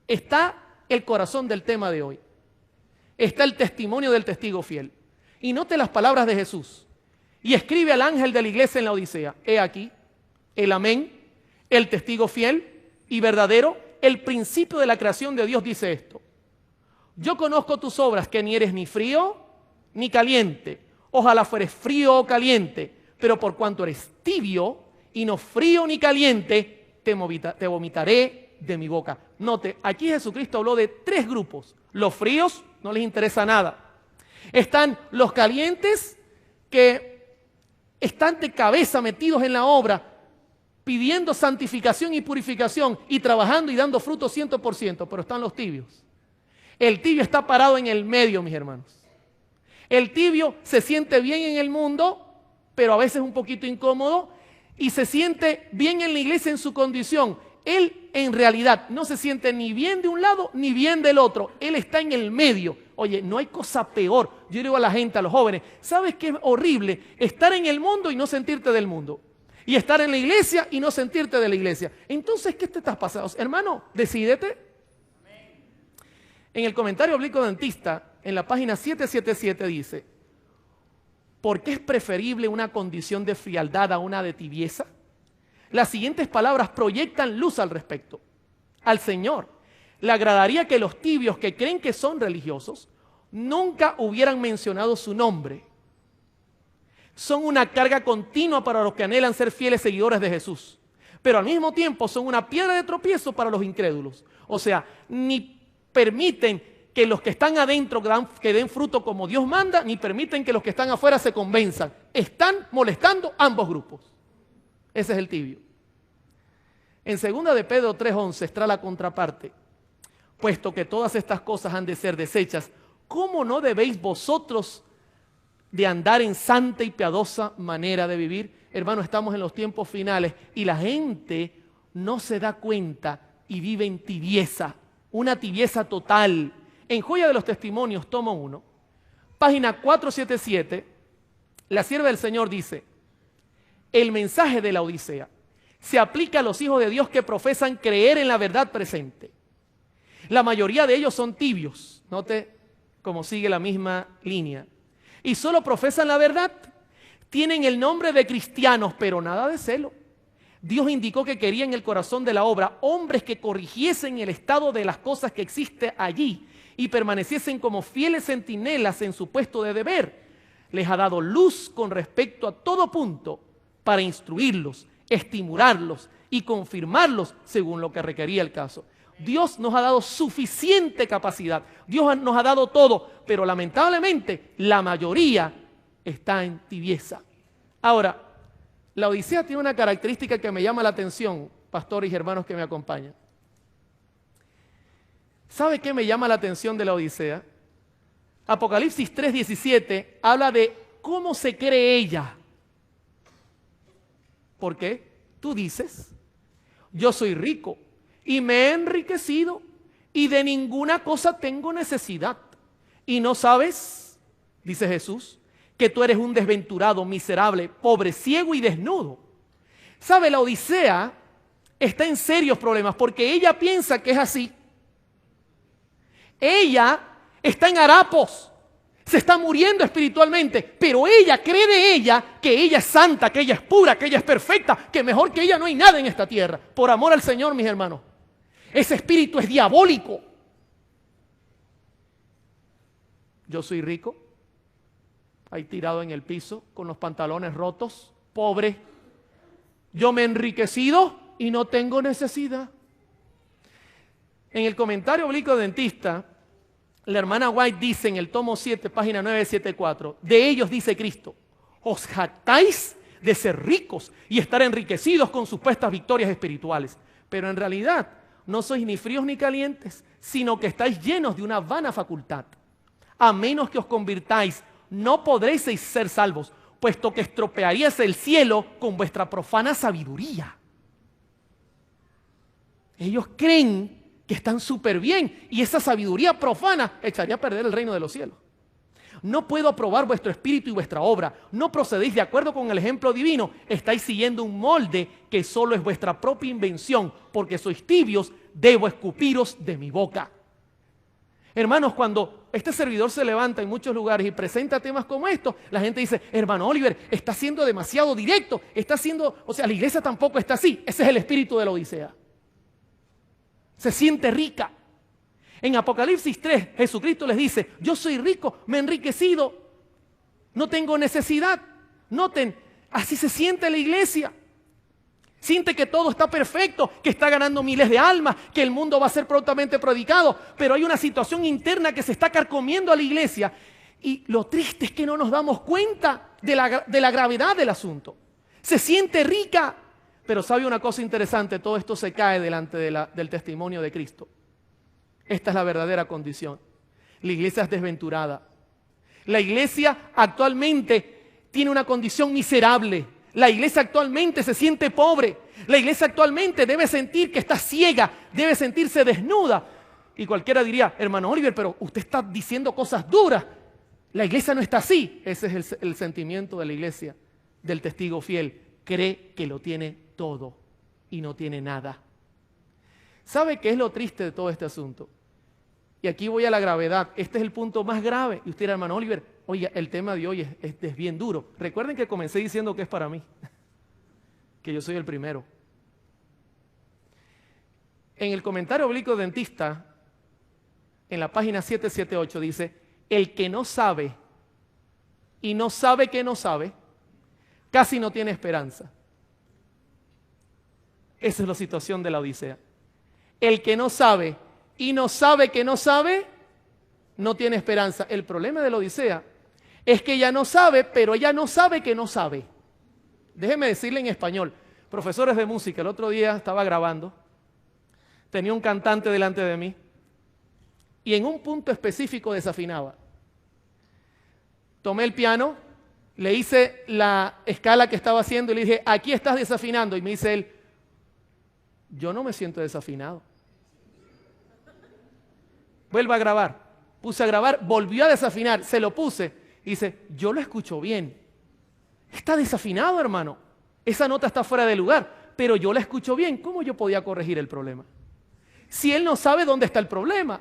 [SPEAKER 1] está el corazón del tema de hoy. Está el testimonio del testigo fiel. Y note las palabras de Jesús. Y escribe al ángel de la iglesia en la Odisea. He aquí, el amén, el testigo fiel y verdadero, el principio de la creación de Dios dice esto. Yo conozco tus obras, que ni eres ni frío ni caliente. Ojalá fueres frío o caliente, pero por cuanto eres tibio y no frío ni caliente, te vomitaré de mi boca. Note, aquí Jesucristo habló de 3 grupos. Los fríos no les interesa nada. Están los calientes que están de cabeza metidos en la obra, pidiendo santificación y purificación y trabajando y dando fruto 100%, pero están los tibios. El tibio está parado en el medio, mis hermanos. El tibio se siente bien en el mundo, pero a veces un poquito incómodo, y se siente bien en la iglesia en su condición. Él en realidad no se siente ni bien de un lado ni bien del otro. Él está en el medio. Oye, no hay cosa peor. Yo digo a la gente, a los jóvenes, ¿sabes qué es horrible? Estar en el mundo y no sentirte del mundo. Y estar en la iglesia y no sentirte de la iglesia. Entonces, ¿qué te estás pasando? Hermano, decídete. En el comentario bíblico dentista, en la página 777 dice, ¿por qué es preferible una condición de frialdad a una de tibieza? Las siguientes palabras proyectan luz al respecto. Al Señor le agradaría que los tibios que creen que son religiosos nunca hubieran mencionado su nombre. Son una carga continua para los que anhelan ser fieles seguidores de Jesús, pero al mismo tiempo son una piedra de tropiezo para los incrédulos. O sea, ni permiten que los que están adentro que den fruto como Dios manda, ni permiten que los que están afuera se convenzan. Están molestando ambos grupos. Ese es el tibio. En 2 de Pedro 3:11 está la contraparte. Puesto que todas estas cosas han de ser desechas, ¿cómo no debéis vosotros de andar en santa y piadosa manera de vivir. Hermano, estamos en los tiempos finales y la gente no se da cuenta y vive en tibieza, una tibieza total. En Joya de los Testimonios, tomo 1, página 477, la sierva del Señor dice: el mensaje de la Odisea se aplica a los hijos de Dios que profesan creer en la verdad presente. La mayoría de ellos son tibios, note cómo sigue la misma línea, y solo profesan la verdad. Tienen el nombre de cristianos, pero nada de celo. Dios indicó que quería en el corazón de la obra hombres que corrigiesen el estado de las cosas que existe allí y permaneciesen como fieles centinelas en su puesto de deber. Les ha dado luz con respecto a todo punto para instruirlos, estimularlos y confirmarlos según lo que requería el caso. Dios nos ha dado suficiente capacidad, Dios nos ha dado todo, pero lamentablemente la mayoría está en tibieza. Ahora, la Odisea tiene una característica que me llama la atención, pastores y hermanos que me acompañan. ¿Sabe qué me llama la atención de la Odisea? Apocalipsis 3:17 habla de cómo se cree ella. ¿Por qué? Tú dices: yo soy rico y me he enriquecido y de ninguna cosa tengo necesidad. Y no sabes, dice Jesús, que tú eres un desventurado, miserable, pobre, ciego y desnudo. ¿Sabe? La Odisea está en serios problemas porque ella piensa que es así. Ella está en harapos, se está muriendo espiritualmente, pero ella cree de ella que ella es santa, que ella es pura, que ella es perfecta, que mejor que ella no hay nada en esta tierra. Por amor al Señor, mis hermanos, ese espíritu es diabólico. Yo soy rico, ahí tirado en el piso, con los pantalones rotos, pobre. Yo me he enriquecido y no tengo necesidad. En el comentario bíblico dentista, la hermana White dice en el tomo 7, página 974, de ellos dice Cristo: os jactáis de ser ricos y estar enriquecidos con supuestas victorias espirituales, pero en realidad no sois ni fríos ni calientes, sino que estáis llenos de una vana facultad. A menos que os convirtáis, no podréis ser salvos, puesto que estropearíais el cielo con vuestra profana sabiduría. Ellos creen que están súper bien y esa sabiduría profana echaría a perder el reino de los cielos. No puedo aprobar vuestro espíritu y vuestra obra. No procedéis de acuerdo con el ejemplo divino. Estáis siguiendo un molde que solo es vuestra propia invención. Porque sois tibios, debo escupiros de mi boca. Hermanos, cuando este servidor se levanta en muchos lugares y presenta temas como estos, la gente dice: hermano Oliver, está siendo demasiado directo, está siendo, la iglesia tampoco está así. Ese es el espíritu de la Odisea. Se siente rica. En Apocalipsis 3, Jesucristo les dice: yo soy rico, me he enriquecido, no tengo necesidad. Noten, así se siente la iglesia. Siente que todo está perfecto, que está ganando miles de almas, que el mundo va a ser prontamente predicado, pero hay una situación interna que se está carcomiendo a la iglesia. Y lo triste es que no nos damos cuenta de la gravedad del asunto. Se siente rica, pero sabe una cosa interesante: todo esto se cae delante del testimonio de Cristo. Esta es la verdadera condición. La iglesia es desventurada. La iglesia actualmente tiene una condición miserable. La iglesia actualmente se siente pobre. La iglesia actualmente debe sentir que está ciega, debe sentirse desnuda. Y cualquiera diría: hermano Oliver, pero usted está diciendo cosas duras. La iglesia no está así. Ese es el sentimiento de la iglesia, del testigo fiel. Cree que lo tiene todo y no tiene nada. ¿Sabe qué es lo triste de todo este asunto? Y aquí voy a la gravedad. Este es el punto más grave. Y usted dirá: hermano Oliver, oye, el tema de hoy es bien duro. Recuerden que comencé diciendo que es para mí, que yo soy el primero. En el comentario bíblico dentista, en la página 778 dice: el que no sabe y no sabe que no sabe, casi no tiene esperanza. Esa es la situación de la Odisea. El que no sabe y no sabe que no sabe, no tiene esperanza. El problema de la Odisea es que ella no sabe, pero ella no sabe que no sabe. Déjeme decirle en español. Profesores de música, el otro día estaba grabando, tenía un cantante delante de mí y en un punto específico desafinaba. tomé el piano, le hice la escala que estaba haciendo y le dije, aquí estás desafinando. Y me dice él, yo no me siento desafinado. Vuelve a grabar. Puse a grabar, volvió a desafinar, se lo puse. Y dice, yo lo escucho bien. Está desafinado, hermano. Esa nota está fuera de lugar, pero yo la escucho bien. ¿Cómo yo podía corregir el problema? Si él no sabe dónde está el problema,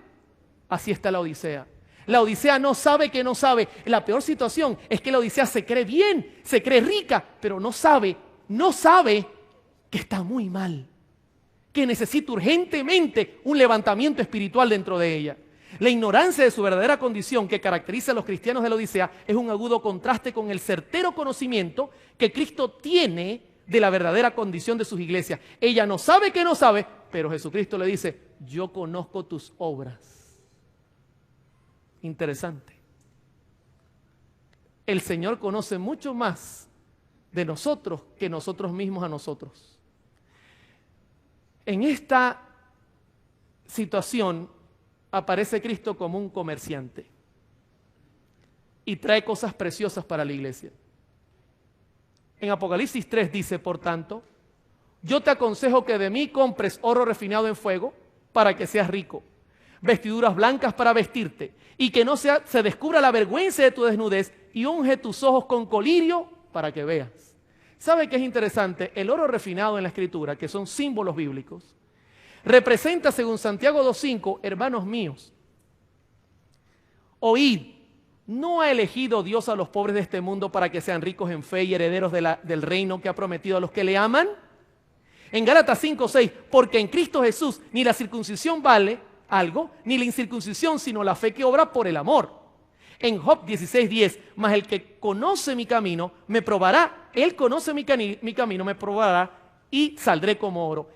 [SPEAKER 1] así está la Odisea. La Odisea no sabe que no sabe. La peor situación es que la Odisea se cree bien, se cree rica, pero no sabe que está muy mal, que necesita urgentemente un levantamiento espiritual dentro de ella. La ignorancia de su verdadera condición que caracteriza a los cristianos de la Odisea es un agudo contraste con el certero conocimiento que Cristo tiene de la verdadera condición de sus iglesias. Ella no sabe que no sabe, pero Jesucristo le dice, yo conozco tus obras. Interesante. El Señor conoce mucho más de nosotros que nosotros mismos a nosotros. En esta situación aparece Cristo como un comerciante y trae cosas preciosas para la iglesia. En Apocalipsis 3 dice, por tanto, yo te aconsejo que de mí compres oro refinado en fuego para que seas rico, vestiduras blancas para vestirte y que no se descubra la vergüenza de tu desnudez y unge tus ojos con colirio para que veas. ¿Sabe qué es interesante? El oro refinado en la Escritura, que son símbolos bíblicos, representa, según Santiago 2.5, hermanos míos, oíd, ¿no ha elegido Dios a los pobres de este mundo para que sean ricos en fe y herederos del reino que ha prometido a los que le aman? En Gálatas 5.6, porque en Cristo Jesús ni la circuncisión vale algo, ni la incircuncisión, sino la fe que obra por el amor. En Job 16.10, mas el que conoce mi camino me probará, él conoce mi camino, me probará y saldré como oro.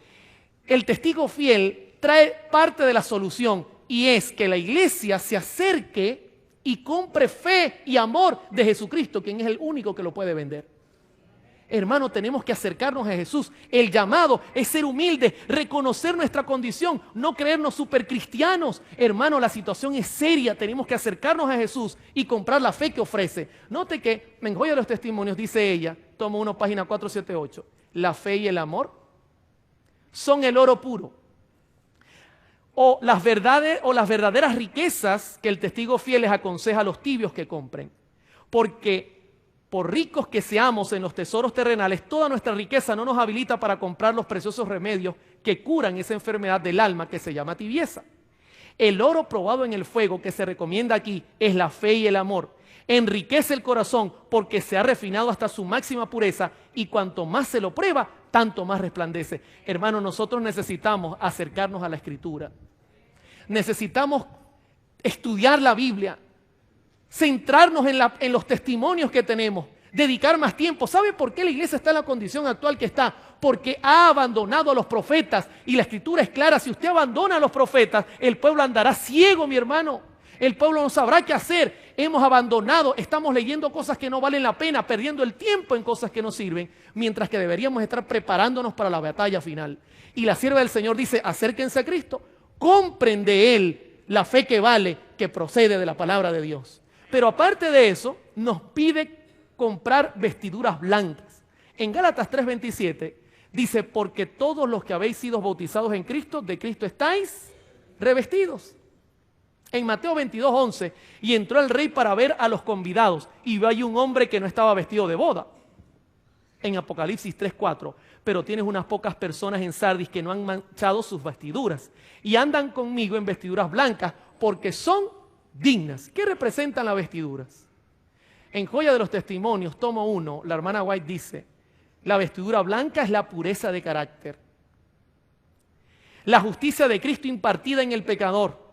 [SPEAKER 1] El testigo fiel trae parte de la solución y es que la iglesia se acerque y compre fe y amor de Jesucristo, quien es el único que lo puede vender. Hermano, tenemos que acercarnos a Jesús. El llamado es ser humildes, reconocer nuestra condición, no creernos supercristianos. Hermano, la situación es seria, tenemos que acercarnos a Jesús y comprar la fe que ofrece. Note que en Joya de los Testimonios dice ella, tomo 1, página 478, la fe y el amor son el oro puro, o las verdaderas riquezas que el testigo fiel les aconseja a los tibios que compren. Porque por ricos que seamos en los tesoros terrenales, toda nuestra riqueza no nos habilita para comprar los preciosos remedios que curan esa enfermedad del alma que se llama tibieza. El oro probado en el fuego que se recomienda aquí es la fe y el amor. Enriquece el corazón porque se ha refinado hasta su máxima pureza y cuanto más se lo prueba, tanto más resplandece. Hermano, nosotros necesitamos acercarnos a la Escritura. Necesitamos estudiar la Biblia, centrarnos en los testimonios que tenemos, dedicar más tiempo. ¿Sabe por qué la iglesia está en la condición actual que está? Porque ha abandonado a los profetas y la Escritura es clara. Si usted abandona a los profetas, el pueblo andará ciego, mi hermano. El pueblo no sabrá qué hacer. Hemos abandonado, estamos leyendo cosas que no valen la pena, perdiendo el tiempo en cosas que no sirven, mientras que deberíamos estar preparándonos para la batalla final. Y la sierva del Señor dice, acérquense a Cristo, compren de Él la fe que vale, que procede de la palabra de Dios. Pero aparte de eso, nos pide comprar vestiduras blancas. En Gálatas 3:27 dice, porque todos los que habéis sido bautizados en Cristo, de Cristo estáis revestidos. En Mateo 22:11, y entró el rey para ver a los convidados, y vio allí un hombre que no estaba vestido de boda. En Apocalipsis 3:4, pero tienes unas pocas personas en Sardis que no han manchado sus vestiduras, y andan conmigo en vestiduras blancas, porque son dignas. ¿Qué representan las vestiduras? En Joya de los Testimonios, tomo 1, la hermana White dice, la vestidura blanca es la pureza de carácter, la justicia de Cristo impartida en el pecador.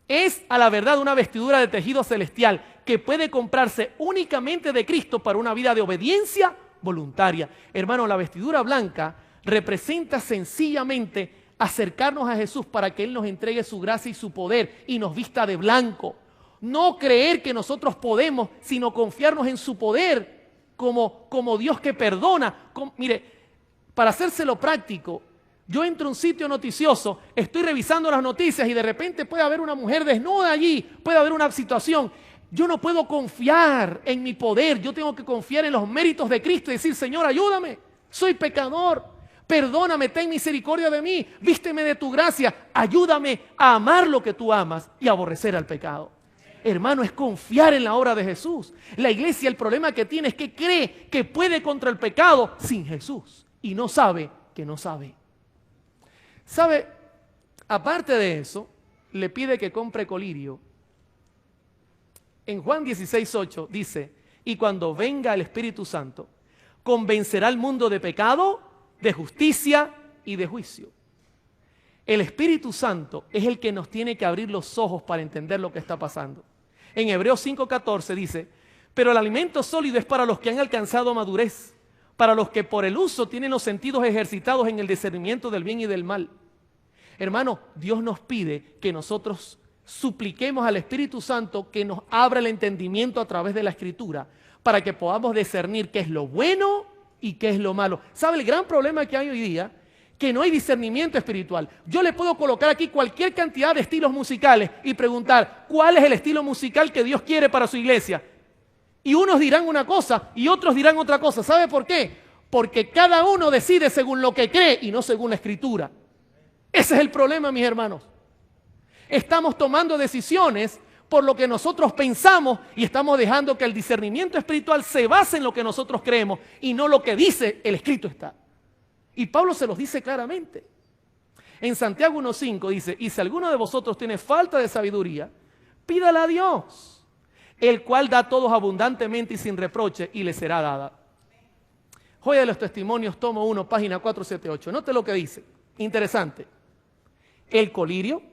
[SPEAKER 1] Es a la verdad una vestidura de tejido celestial que puede comprarse únicamente de Cristo para una vida de obediencia voluntaria. Hermano, la vestidura blanca representa sencillamente acercarnos a Jesús para que Él nos entregue su gracia y su poder y nos vista de blanco. No creer que nosotros podemos, sino confiarnos en su poder como Dios que perdona. Mire, para hacérselo práctico, yo entro a un sitio noticioso, estoy revisando las noticias y de repente puede haber una mujer desnuda allí, puede haber una situación. Yo no puedo confiar en mi poder, yo tengo que confiar en los méritos de Cristo y decir, Señor, ayúdame, soy pecador, perdóname, ten misericordia de mí, vísteme de tu gracia, ayúdame a amar lo que tú amas y aborrecer al pecado. Hermano, es confiar en la obra de Jesús. La iglesia, el problema que tiene es que cree que puede contra el pecado sin Jesús y no sabe que no sabe. ¿Sabe? Aparte de eso, le pide que compre colirio. En Juan 16:8 dice, y cuando venga el Espíritu Santo, convencerá al mundo de pecado, de justicia y de juicio. El Espíritu Santo es el que nos tiene que abrir los ojos para entender lo que está pasando. En Hebreos 5:14 dice, pero el alimento sólido es para los que han alcanzado madurez, para los que por el uso tienen los sentidos ejercitados en el discernimiento del bien y del mal. Hermano, Dios nos pide que nosotros supliquemos al Espíritu Santo que nos abra el entendimiento a través de la Escritura para que podamos discernir qué es lo bueno y qué es lo malo. ¿Sabe el gran problema que hay hoy día? Que no hay discernimiento espiritual. Yo le puedo colocar aquí cualquier cantidad de estilos musicales y preguntar cuál es el estilo musical que Dios quiere para su iglesia. Y unos dirán una cosa y otros dirán otra cosa. ¿Sabe por qué? Porque cada uno decide según lo que cree y no según la Escritura. Ese es el problema, mis hermanos. Estamos tomando decisiones por lo que nosotros pensamos y estamos dejando que el discernimiento espiritual se base en lo que nosotros creemos y no lo que dice el escrito está. Y Pablo se los dice claramente. En Santiago 1:5 dice, y si alguno de vosotros tiene falta de sabiduría, pídala a Dios, el cual da a todos abundantemente y sin reproche, y le será dada. Joya de los Testimonios, tomo 1, página 478. Note lo que dice. Interesante. El colirio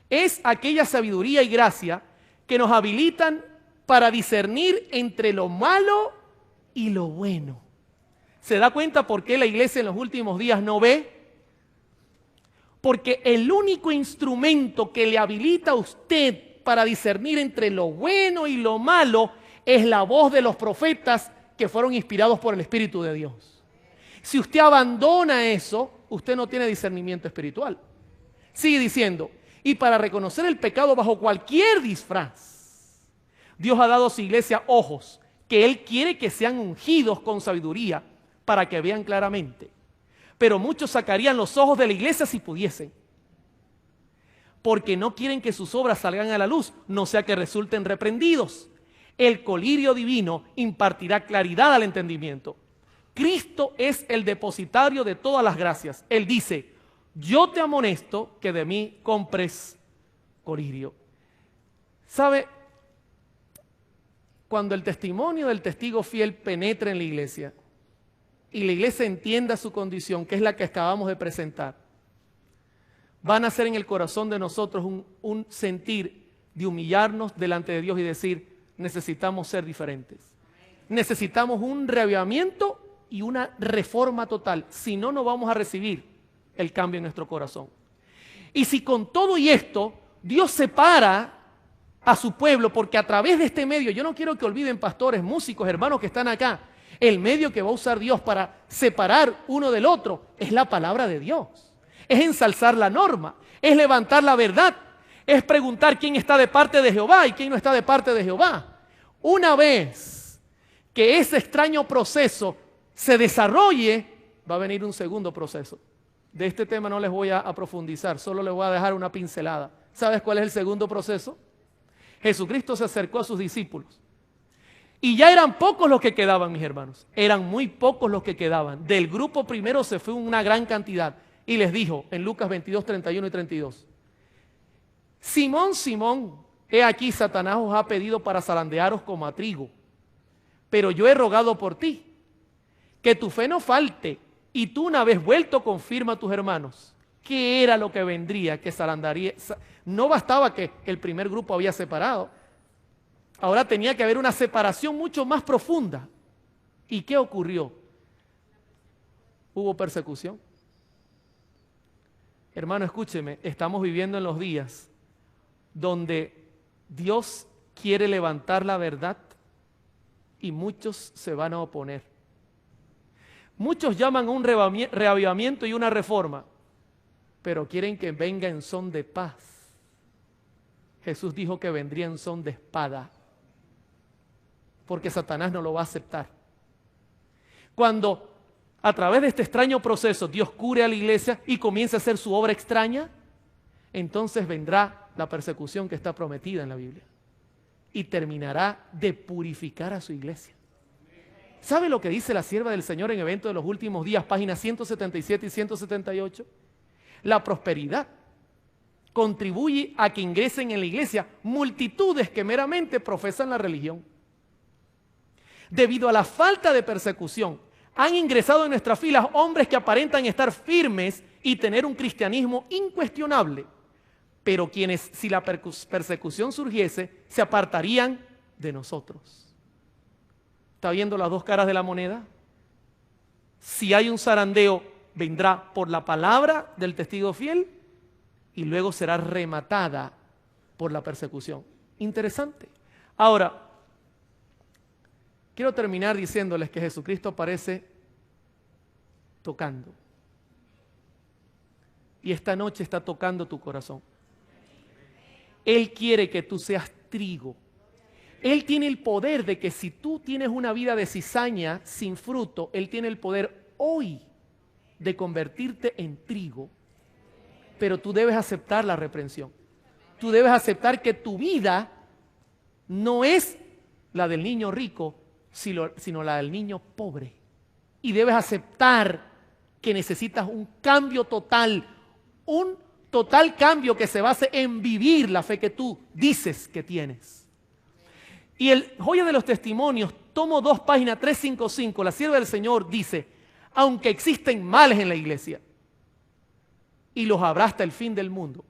[SPEAKER 1] es aquella sabiduría y gracia que nos habilitan para discernir entre lo malo y lo bueno. ¿Se da cuenta por qué la iglesia en los últimos días no ve? Porque el único instrumento que le habilita a usted para discernir entre lo bueno y lo malo es la voz de los profetas que fueron inspirados por el Espíritu de Dios. Si usted abandona eso, usted no tiene discernimiento espiritual. Sigue diciendo, y para reconocer el pecado bajo cualquier disfraz, Dios ha dado a su iglesia ojos que Él quiere que sean ungidos con sabiduría para que vean claramente. Pero muchos sacarían los ojos de la iglesia si pudiesen, porque no quieren que sus obras salgan a la luz, no sea que resulten reprendidos. El colirio divino impartirá claridad al entendimiento. Cristo es el depositario de todas las gracias. Él dice, yo te amonesto que de mí compres colirio. ¿Sabe? Cuando el testimonio del testigo fiel penetre en la iglesia y la iglesia entienda su condición, que es la que acabamos de presentar, van a hacer en el corazón de nosotros un sentir de humillarnos delante de Dios y decir, necesitamos ser diferentes. Necesitamos un reavivamiento y una reforma total. Si no, no vamos a recibir el cambio en nuestro corazón. Y si con todo y esto Dios separa a su pueblo, porque a través de este medio, yo no quiero que olviden pastores, músicos, hermanos que están acá, el medio que va a usar Dios para separar uno del otro es la palabra de Dios. Es ensalzar la norma, es levantar la verdad, es preguntar quién está de parte de Jehová y quién no está de parte de Jehová. Una vez que ese extraño proceso se desarrolle, va a venir un segundo proceso. De este tema no les voy a profundizar, solo les voy a dejar una pincelada. ¿Sabes cuál es el segundo proceso? Jesucristo se acercó a sus discípulos. Y ya eran pocos los que quedaban, mis hermanos. Eran muy pocos los que quedaban. Del grupo primero se fue una gran cantidad. Y les dijo en Lucas 22, 31 y 32. Simón, Simón, he aquí Satanás os ha pedido para zarandearos como a trigo. Pero yo he rogado por ti, que tu fe no falte. Y tú una vez vuelto confirma a tus hermanos. ¿Qué era lo que vendría? Que zarandaría. No bastaba que el primer grupo había separado. Ahora tenía que haber una separación mucho más profunda. ¿Y qué ocurrió? Hubo persecución. Hermano, escúcheme, estamos viviendo en los días donde Dios quiere levantar la verdad y muchos se van a oponer. Muchos llaman a un reavivamiento y una reforma, pero quieren que venga en son de paz. Jesús dijo que vendría en son de espada. porque Satanás no lo va a aceptar. Cuando a través de este extraño proceso Dios cure a la iglesia y comience a hacer su obra extraña, entonces vendrá la persecución que está prometida en la Biblia y terminará de purificar a su iglesia. ¿Sabe lo que dice la sierva del Señor en Evento de los Últimos Días, páginas 177 y 178? La prosperidad contribuye a que ingresen en la iglesia multitudes que meramente profesan la religión. Debido a la falta de persecución, han ingresado en nuestras filas hombres que aparentan estar firmes y tener un cristianismo incuestionable, pero quienes, si la persecución surgiese, se apartarían de nosotros. ¿Está viendo las dos caras de la moneda? Si hay un zarandeo, vendrá por la palabra del testigo fiel y luego será rematada por la persecución. Interesante. Ahora, quiero terminar diciéndoles que Jesucristo aparece tocando. Y esta noche está tocando tu corazón. Él quiere que tú seas trigo. Él tiene el poder de que si tú tienes una vida de cizaña sin fruto, Él tiene el poder hoy de convertirte en trigo. Pero tú debes aceptar la reprensión. Tú debes aceptar que tu vida no es la del niño rico, sino la del niño pobre. Y debes aceptar que necesitas un cambio total, un total cambio que se base en vivir la fe que tú dices que tienes. Y el Joya de los Testimonios, tomo 2, página 355, la sierva del Señor dice, aunque existen males en la iglesia, y los habrá hasta el fin del mundo,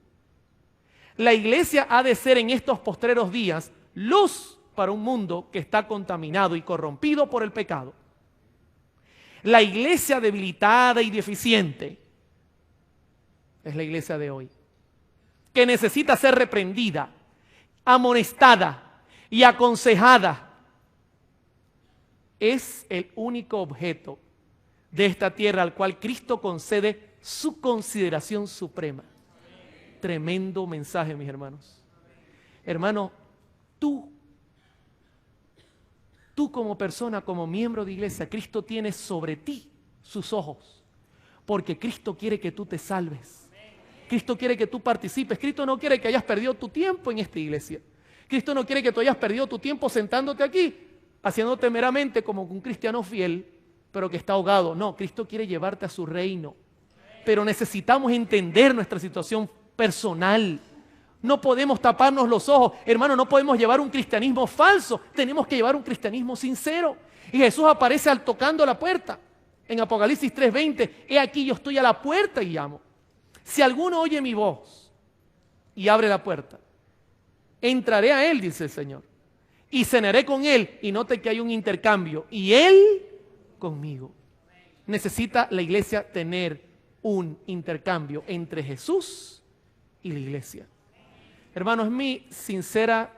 [SPEAKER 1] la iglesia ha de ser en estos postreros días luz para un mundo que está contaminado y corrompido por el pecado. La iglesia debilitada y deficiente es la iglesia de hoy, que necesita ser reprendida, amonestada y aconsejada. Es el único objeto de esta tierra al cual Cristo concede su consideración suprema. Tremendo mensaje, mis hermanos. Hermano, tú como persona, como miembro de iglesia, Cristo tiene sobre ti sus ojos, porque Cristo quiere que tú te salves. Cristo quiere que tú participes. Cristo no quiere que hayas perdido tu tiempo en esta iglesia. Cristo no quiere que tú hayas perdido tu tiempo sentándote aquí, haciéndote meramente como un cristiano fiel, pero que está ahogado. No, Cristo quiere llevarte a su reino. Pero necesitamos entender nuestra situación personal. No podemos taparnos los ojos. Hermano, no podemos llevar un cristianismo falso. Tenemos que llevar un cristianismo sincero. Y Jesús aparece tocando la puerta. En Apocalipsis 3:20, he aquí yo estoy a la puerta y llamo. Si alguno oye mi voz y abre la puerta, entraré a él, dice el Señor, y cenaré con él. Y note que hay un intercambio. Y él conmigo. Necesita la iglesia tener un intercambio entre Jesús y la iglesia. Hermano, es mi sincera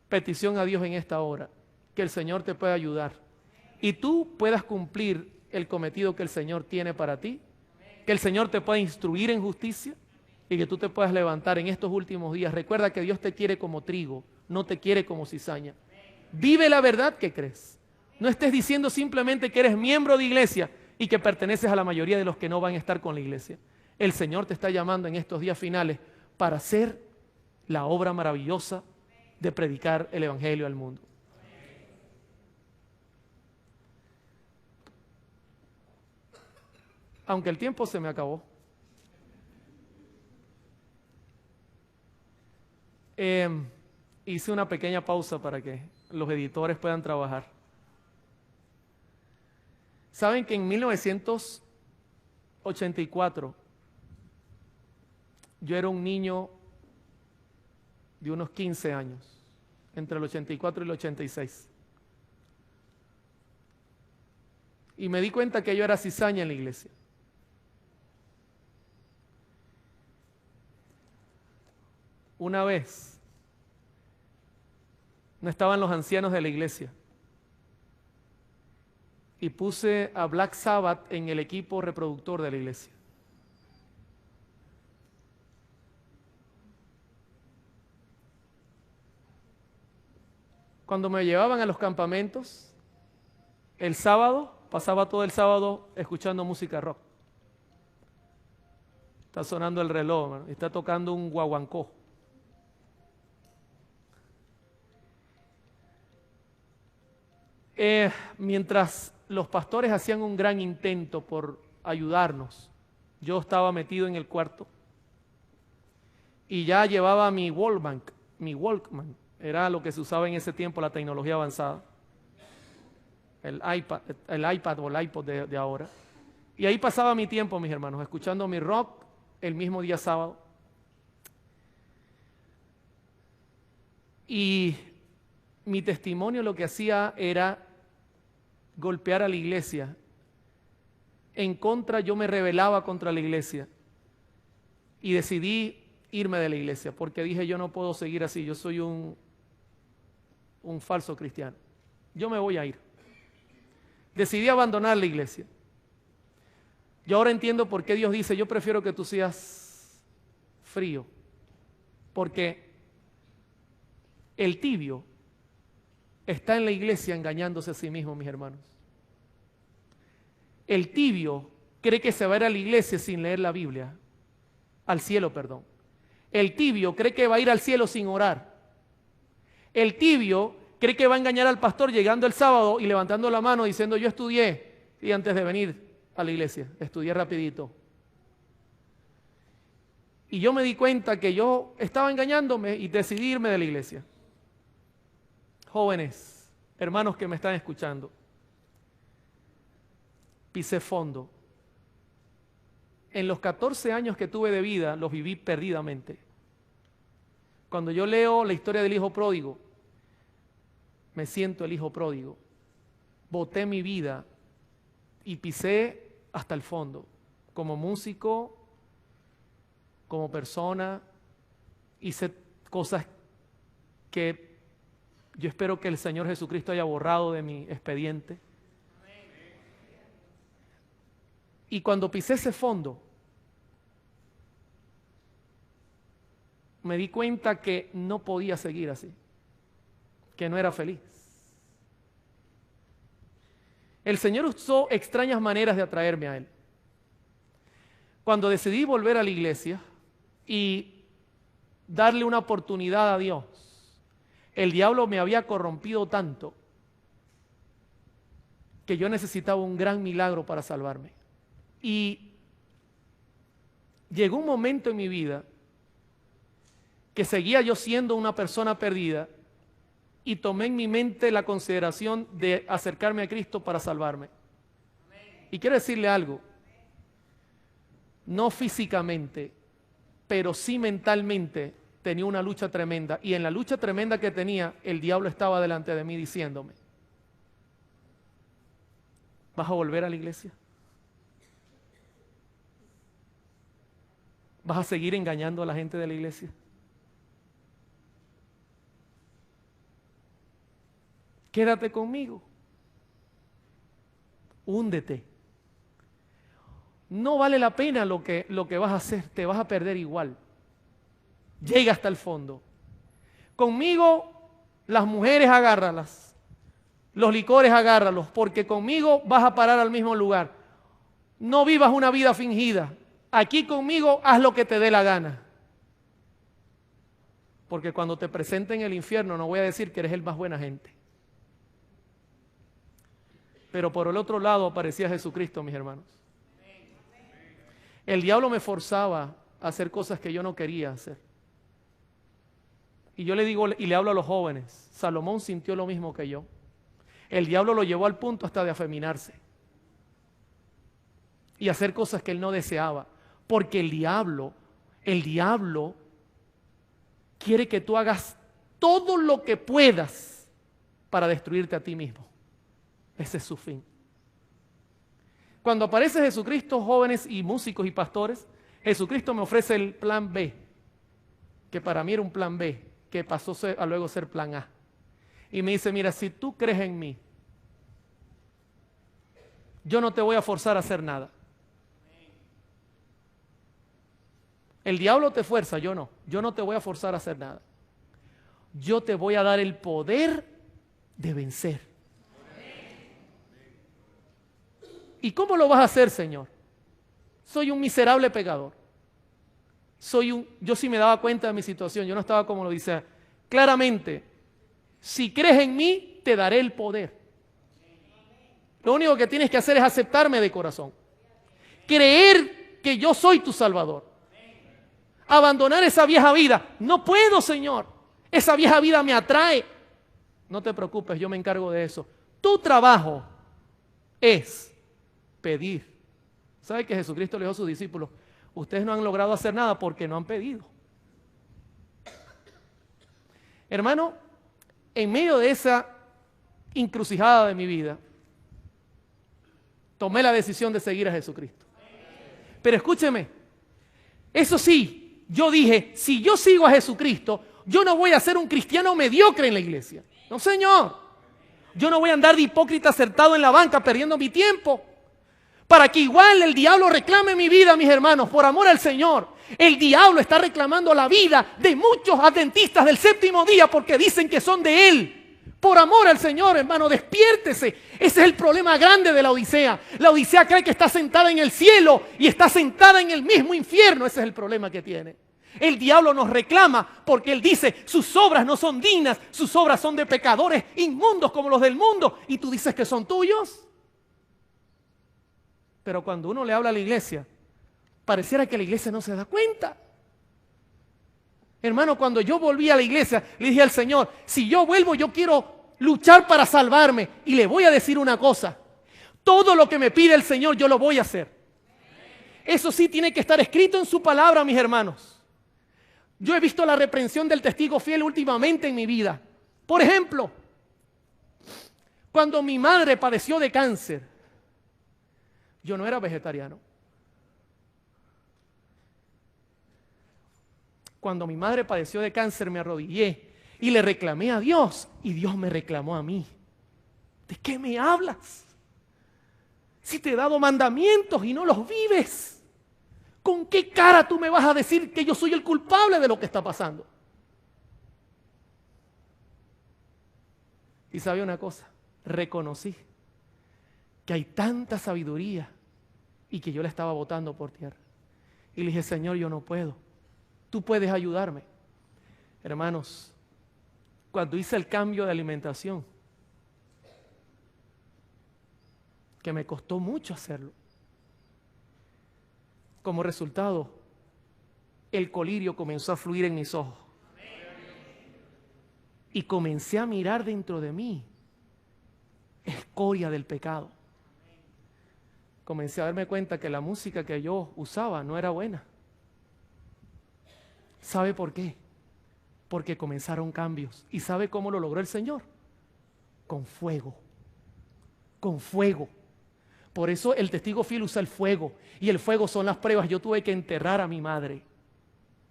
[SPEAKER 1] petición a Dios en esta hora, que el Señor te pueda ayudar y tú puedas cumplir el cometido que el Señor tiene para ti, que el Señor te pueda instruir en justicia y que tú te puedas levantar en estos últimos días. Recuerda que Dios te quiere como trigo, no te quiere como cizaña. Vive la verdad que crees. No estés diciendo simplemente que eres miembro de iglesia y que perteneces a la mayoría de los que no van a estar con la iglesia. El Señor te está llamando en estos días finales para hacer la obra maravillosa de predicar el evangelio al mundo. Aunque el tiempo se me acabó. Hice una pequeña pausa para que los editores puedan trabajar. Saben que en 1984 yo era un niño de unos 15 años, entre el 84 y el 86. Y me di cuenta que yo era cizaña en la iglesia. Una vez, no estaban los ancianos de la iglesia y puse a Black Sabbath en el equipo reproductor de la iglesia. Cuando me llevaban a los campamentos, el sábado, pasaba todo el sábado escuchando música rock. Está sonando el reloj, hermano, y está tocando un guaguancó. Mientras los pastores hacían un gran intento por ayudarnos, yo estaba metido en el cuarto y ya llevaba mi Walkman, era lo que se usaba en ese tiempo, la tecnología avanzada, el iPad o el iPod de ahora. Y ahí pasaba mi tiempo, mis hermanos, escuchando mi rock el mismo día sábado. Y mi testimonio lo que hacía era golpear a la iglesia. Yo me rebelaba contra la iglesia y decidí irme de la iglesia porque dije, yo no puedo seguir así, yo soy un falso cristiano, yo me voy a ir. Decidí abandonar la iglesia. Yo ahora entiendo por qué Dios dice, yo prefiero que tú seas frío, porque el tibio está en la iglesia engañándose a sí mismo, mis hermanos. El tibio cree que se va a ir a la iglesia sin leer la Biblia, al cielo, perdón. El tibio cree que va a ir al cielo sin orar. El tibio cree que va a engañar al pastor llegando el sábado y levantando la mano diciendo, yo estudié, y antes de venir a la iglesia, estudié rapidito. Y yo me di cuenta que yo estaba engañándome y decidí irme de la iglesia. Jóvenes, hermanos que me están escuchando, pisé fondo. En los 14 años que tuve de vida, los viví perdidamente. Cuando yo leo la historia del hijo pródigo, me siento el hijo pródigo. Boté mi vida y pisé hasta el fondo, como músico, como persona. Hice cosas que yo espero que el Señor Jesucristo haya borrado de mi expediente. Y cuando pisé ese fondo, me di cuenta que no podía seguir así, que no era feliz. El Señor usó extrañas maneras de atraerme a Él. Cuando decidí volver a la iglesia y darle una oportunidad a Dios, el diablo me había corrompido tanto que yo necesitaba un gran milagro para salvarme. Y llegó un momento en mi vida que seguía yo siendo una persona perdida y tomé en mi mente la consideración de acercarme a Cristo para salvarme. Y quiero decirle algo, no físicamente, pero sí mentalmente tenía una lucha tremenda. Y en la lucha tremenda que tenía, el diablo estaba delante de mí diciéndome, ¿vas a volver a la iglesia? ¿Vas a seguir engañando a la gente de la iglesia? Quédate conmigo. Húndete. No vale la pena lo que vas a hacer, te vas a perder igual. Llega hasta el fondo. Conmigo las mujeres agárralas, los licores agárralos, porque conmigo vas a parar al mismo lugar. No vivas una vida fingida. Aquí conmigo haz lo que te dé la gana. Porque cuando te presente en el infierno no voy a decir que eres el más buena gente. Pero por el otro lado aparecía Jesucristo, mis hermanos. El diablo me forzaba a hacer cosas que yo no quería hacer. Y yo le digo y le hablo a los jóvenes, Salomón sintió lo mismo que yo. El diablo lo llevó al punto hasta de afeminarse y hacer cosas que él no deseaba. Porque el diablo quiere que tú hagas todo lo que puedas para destruirte a ti mismo. Ese es su fin. Cuando aparece Jesucristo, jóvenes y músicos y pastores, Jesucristo me ofrece el plan B, que para mí era un plan B, que pasó a luego ser plan A. Y me dice, mira, si tú crees en mí, yo no te voy a forzar a hacer nada. El diablo te fuerza, yo no te voy a forzar a hacer nada. Yo te voy a dar el poder de vencer. ¿Y cómo lo vas a hacer, Señor? Soy un miserable pecador. Yo sí me daba cuenta de mi situación, yo no estaba como lo dice. Claramente, si crees en mí, te daré el poder. Lo único que tienes que hacer es aceptarme de corazón. Creer que yo soy tu Salvador. Abandonar esa vieja vida. No puedo, Señor. Esa vieja vida me atrae. No te preocupes, yo me encargo de eso. Tu trabajo es pedir. ¿Sabe que Jesucristo le dijo a sus discípulos? Ustedes no han logrado hacer nada porque no han pedido. Hermano, en medio de esa encrucijada de mi vida, tomé la decisión de seguir a Jesucristo. Pero escúcheme, eso sí, yo dije, si yo sigo a Jesucristo, yo no voy a ser un cristiano mediocre en la iglesia. No, Señor. Yo no voy a andar de hipócrita sentado en la banca perdiendo mi tiempo. Para que igual el diablo reclame mi vida, mis hermanos, por amor al Señor. El diablo está reclamando la vida de muchos adventistas del séptimo día porque dicen que son de Él. Por amor al Señor, hermano, despiértese. Ese es el problema grande de la Odisea. La Odisea cree que está sentada en el cielo y está sentada en el mismo infierno. Ese es el problema que tiene. El diablo nos reclama porque él dice, sus obras no son dignas, sus obras son de pecadores inmundos como los del mundo. Y tú dices que son tuyos. Pero cuando uno le habla a la iglesia, pareciera que la iglesia no se da cuenta. Hermano, cuando yo volví a la iglesia, le dije al Señor, si yo vuelvo, yo quiero luchar para salvarme. Y le voy a decir una cosa, todo lo que me pide el Señor, yo lo voy a hacer. Eso sí tiene que estar escrito en su palabra, mis hermanos. Yo he visto la reprensión del testigo fiel últimamente en mi vida. Por ejemplo, cuando mi madre padeció de cáncer, yo no era vegetariano. Cuando mi madre padeció de cáncer, me arrodillé y le reclamé a Dios y Dios me reclamó a mí. ¿De qué me hablas? Si te he dado mandamientos y no los vives, ¿con qué cara tú me vas a decir que yo soy el culpable de lo que está pasando? Y sabe una cosa, reconocí que hay tanta sabiduría y que yo la estaba botando por tierra. Y le dije, Señor, yo no puedo. Tú puedes ayudarme. Hermanos, cuando hice el cambio de alimentación, que me costó mucho hacerlo, como resultado, el colirio comenzó a fluir en mis ojos. Y comencé a mirar dentro de mí escoria del pecado. Comencé a darme cuenta que la música que yo usaba no era buena. ¿Sabe por qué? Porque comenzaron cambios. ¿Y sabe cómo lo logró el Señor? Con fuego. Con fuego. Por eso el testigo fiel usa el fuego. Y el fuego son las pruebas. Yo tuve que enterrar a mi madre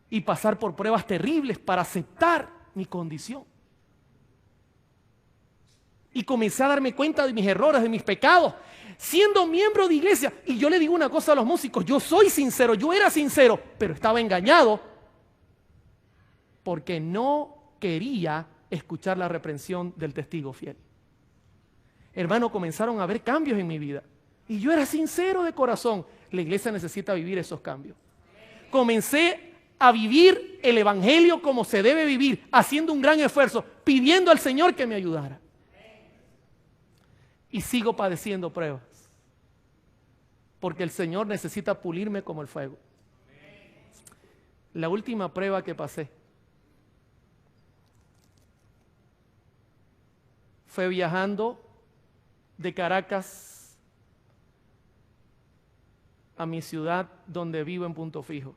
[SPEAKER 1] y pasar por pruebas terribles para aceptar mi condición. Y comencé a darme cuenta de mis errores, de mis pecados, siendo miembro de iglesia. Y yo le digo una cosa a los músicos, yo soy sincero, yo era sincero, pero estaba engañado porque no quería escuchar la reprensión del testigo fiel. Hermano, comenzaron a haber cambios en mi vida. Y yo era sincero de corazón. La iglesia necesita vivir esos cambios. Comencé a vivir el evangelio como se debe vivir, haciendo un gran esfuerzo, pidiendo al Señor que me ayudara. Y sigo padeciendo pruebas. Porque el Señor necesita pulirme como el fuego. La última prueba que pasé fue viajando de Caracas a mi ciudad donde vivo en Punto Fijo.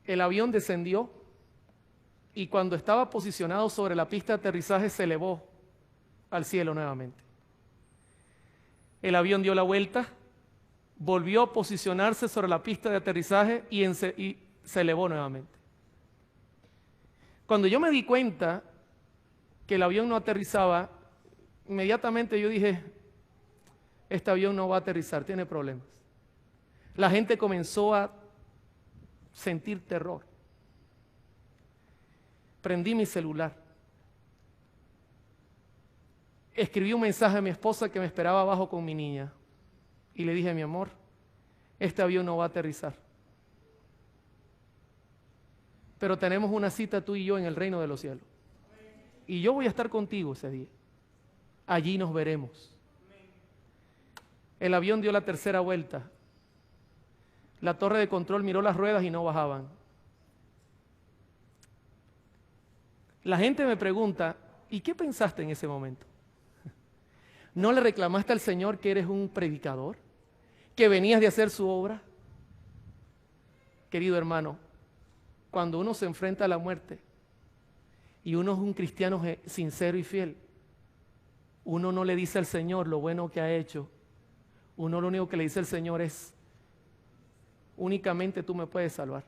[SPEAKER 1] El avión descendió y cuando estaba posicionado sobre la pista de aterrizaje se elevó al cielo nuevamente. El avión dio la vuelta, volvió a posicionarse sobre la pista de aterrizaje y se elevó nuevamente. Cuando yo me di cuenta que el avión no aterrizaba, inmediatamente yo dije, este avión no va a aterrizar, tiene problemas. La gente comenzó a sentir terror. prendí mi celular, escribí un mensaje a mi esposa que me esperaba abajo con mi niña y le dije: mi amor, este avión no va a aterrizar, pero tenemos una cita tú y yo en el reino de los cielos y yo voy a estar contigo ese día, allí nos veremos. El avión dio la tercera vuelta, la torre de control miró las ruedas y no bajaban. La gente me pregunta: ¿y qué pensaste en ese momento? ¿No le reclamaste al Señor que eres un predicador? ¿Que venías de hacer su obra? Querido hermano, cuando uno se enfrenta a la muerte y uno es un cristiano sincero y fiel, uno no le dice al Señor lo bueno que ha hecho. Uno lo único que le dice al Señor es: únicamente tú me puedes salvar.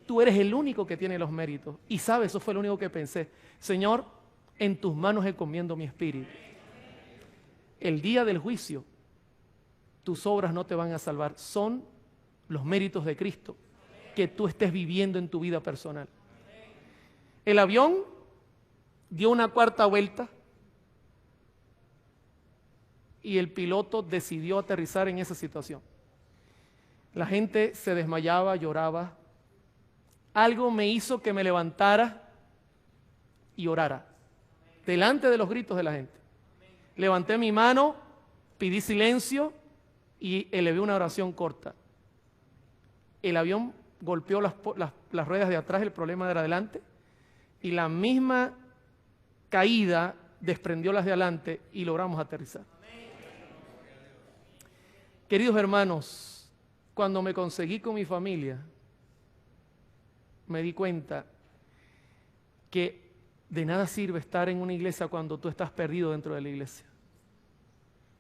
[SPEAKER 1] Tú eres el único que tiene los méritos. Y sabes, eso fue lo único que pensé. Señor, en tus manos encomiendo mi espíritu. El día del juicio, tus obras no te van a salvar. Son los méritos de Cristo que tú estés viviendo en tu vida personal. El avión dio una cuarta vuelta y el piloto decidió aterrizar en esa situación. La gente se desmayaba, lloraba. Algo me hizo que me levantara y orara delante de los gritos de la gente. Levanté mi mano, pedí silencio y elevé una oración corta. El avión golpeó las ruedas de atrás, el problema era adelante, y la misma caída desprendió las de adelante y logramos aterrizar. Queridos hermanos, cuando me conseguí con mi familia, me di cuenta que de nada sirve estar en una iglesia cuando tú estás perdido dentro de la iglesia.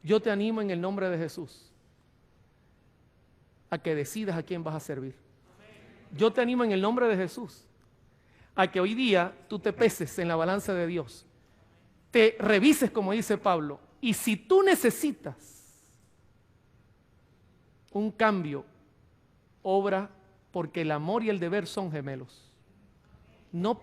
[SPEAKER 1] Yo te animo en el nombre de Jesús a que decidas a quién vas a servir. Yo te animo en el nombre de Jesús a que hoy día tú te peses en la balanza de Dios, te revises como dice Pablo, y si tú necesitas un cambio, obra, porque el amor y el deber son gemelos. No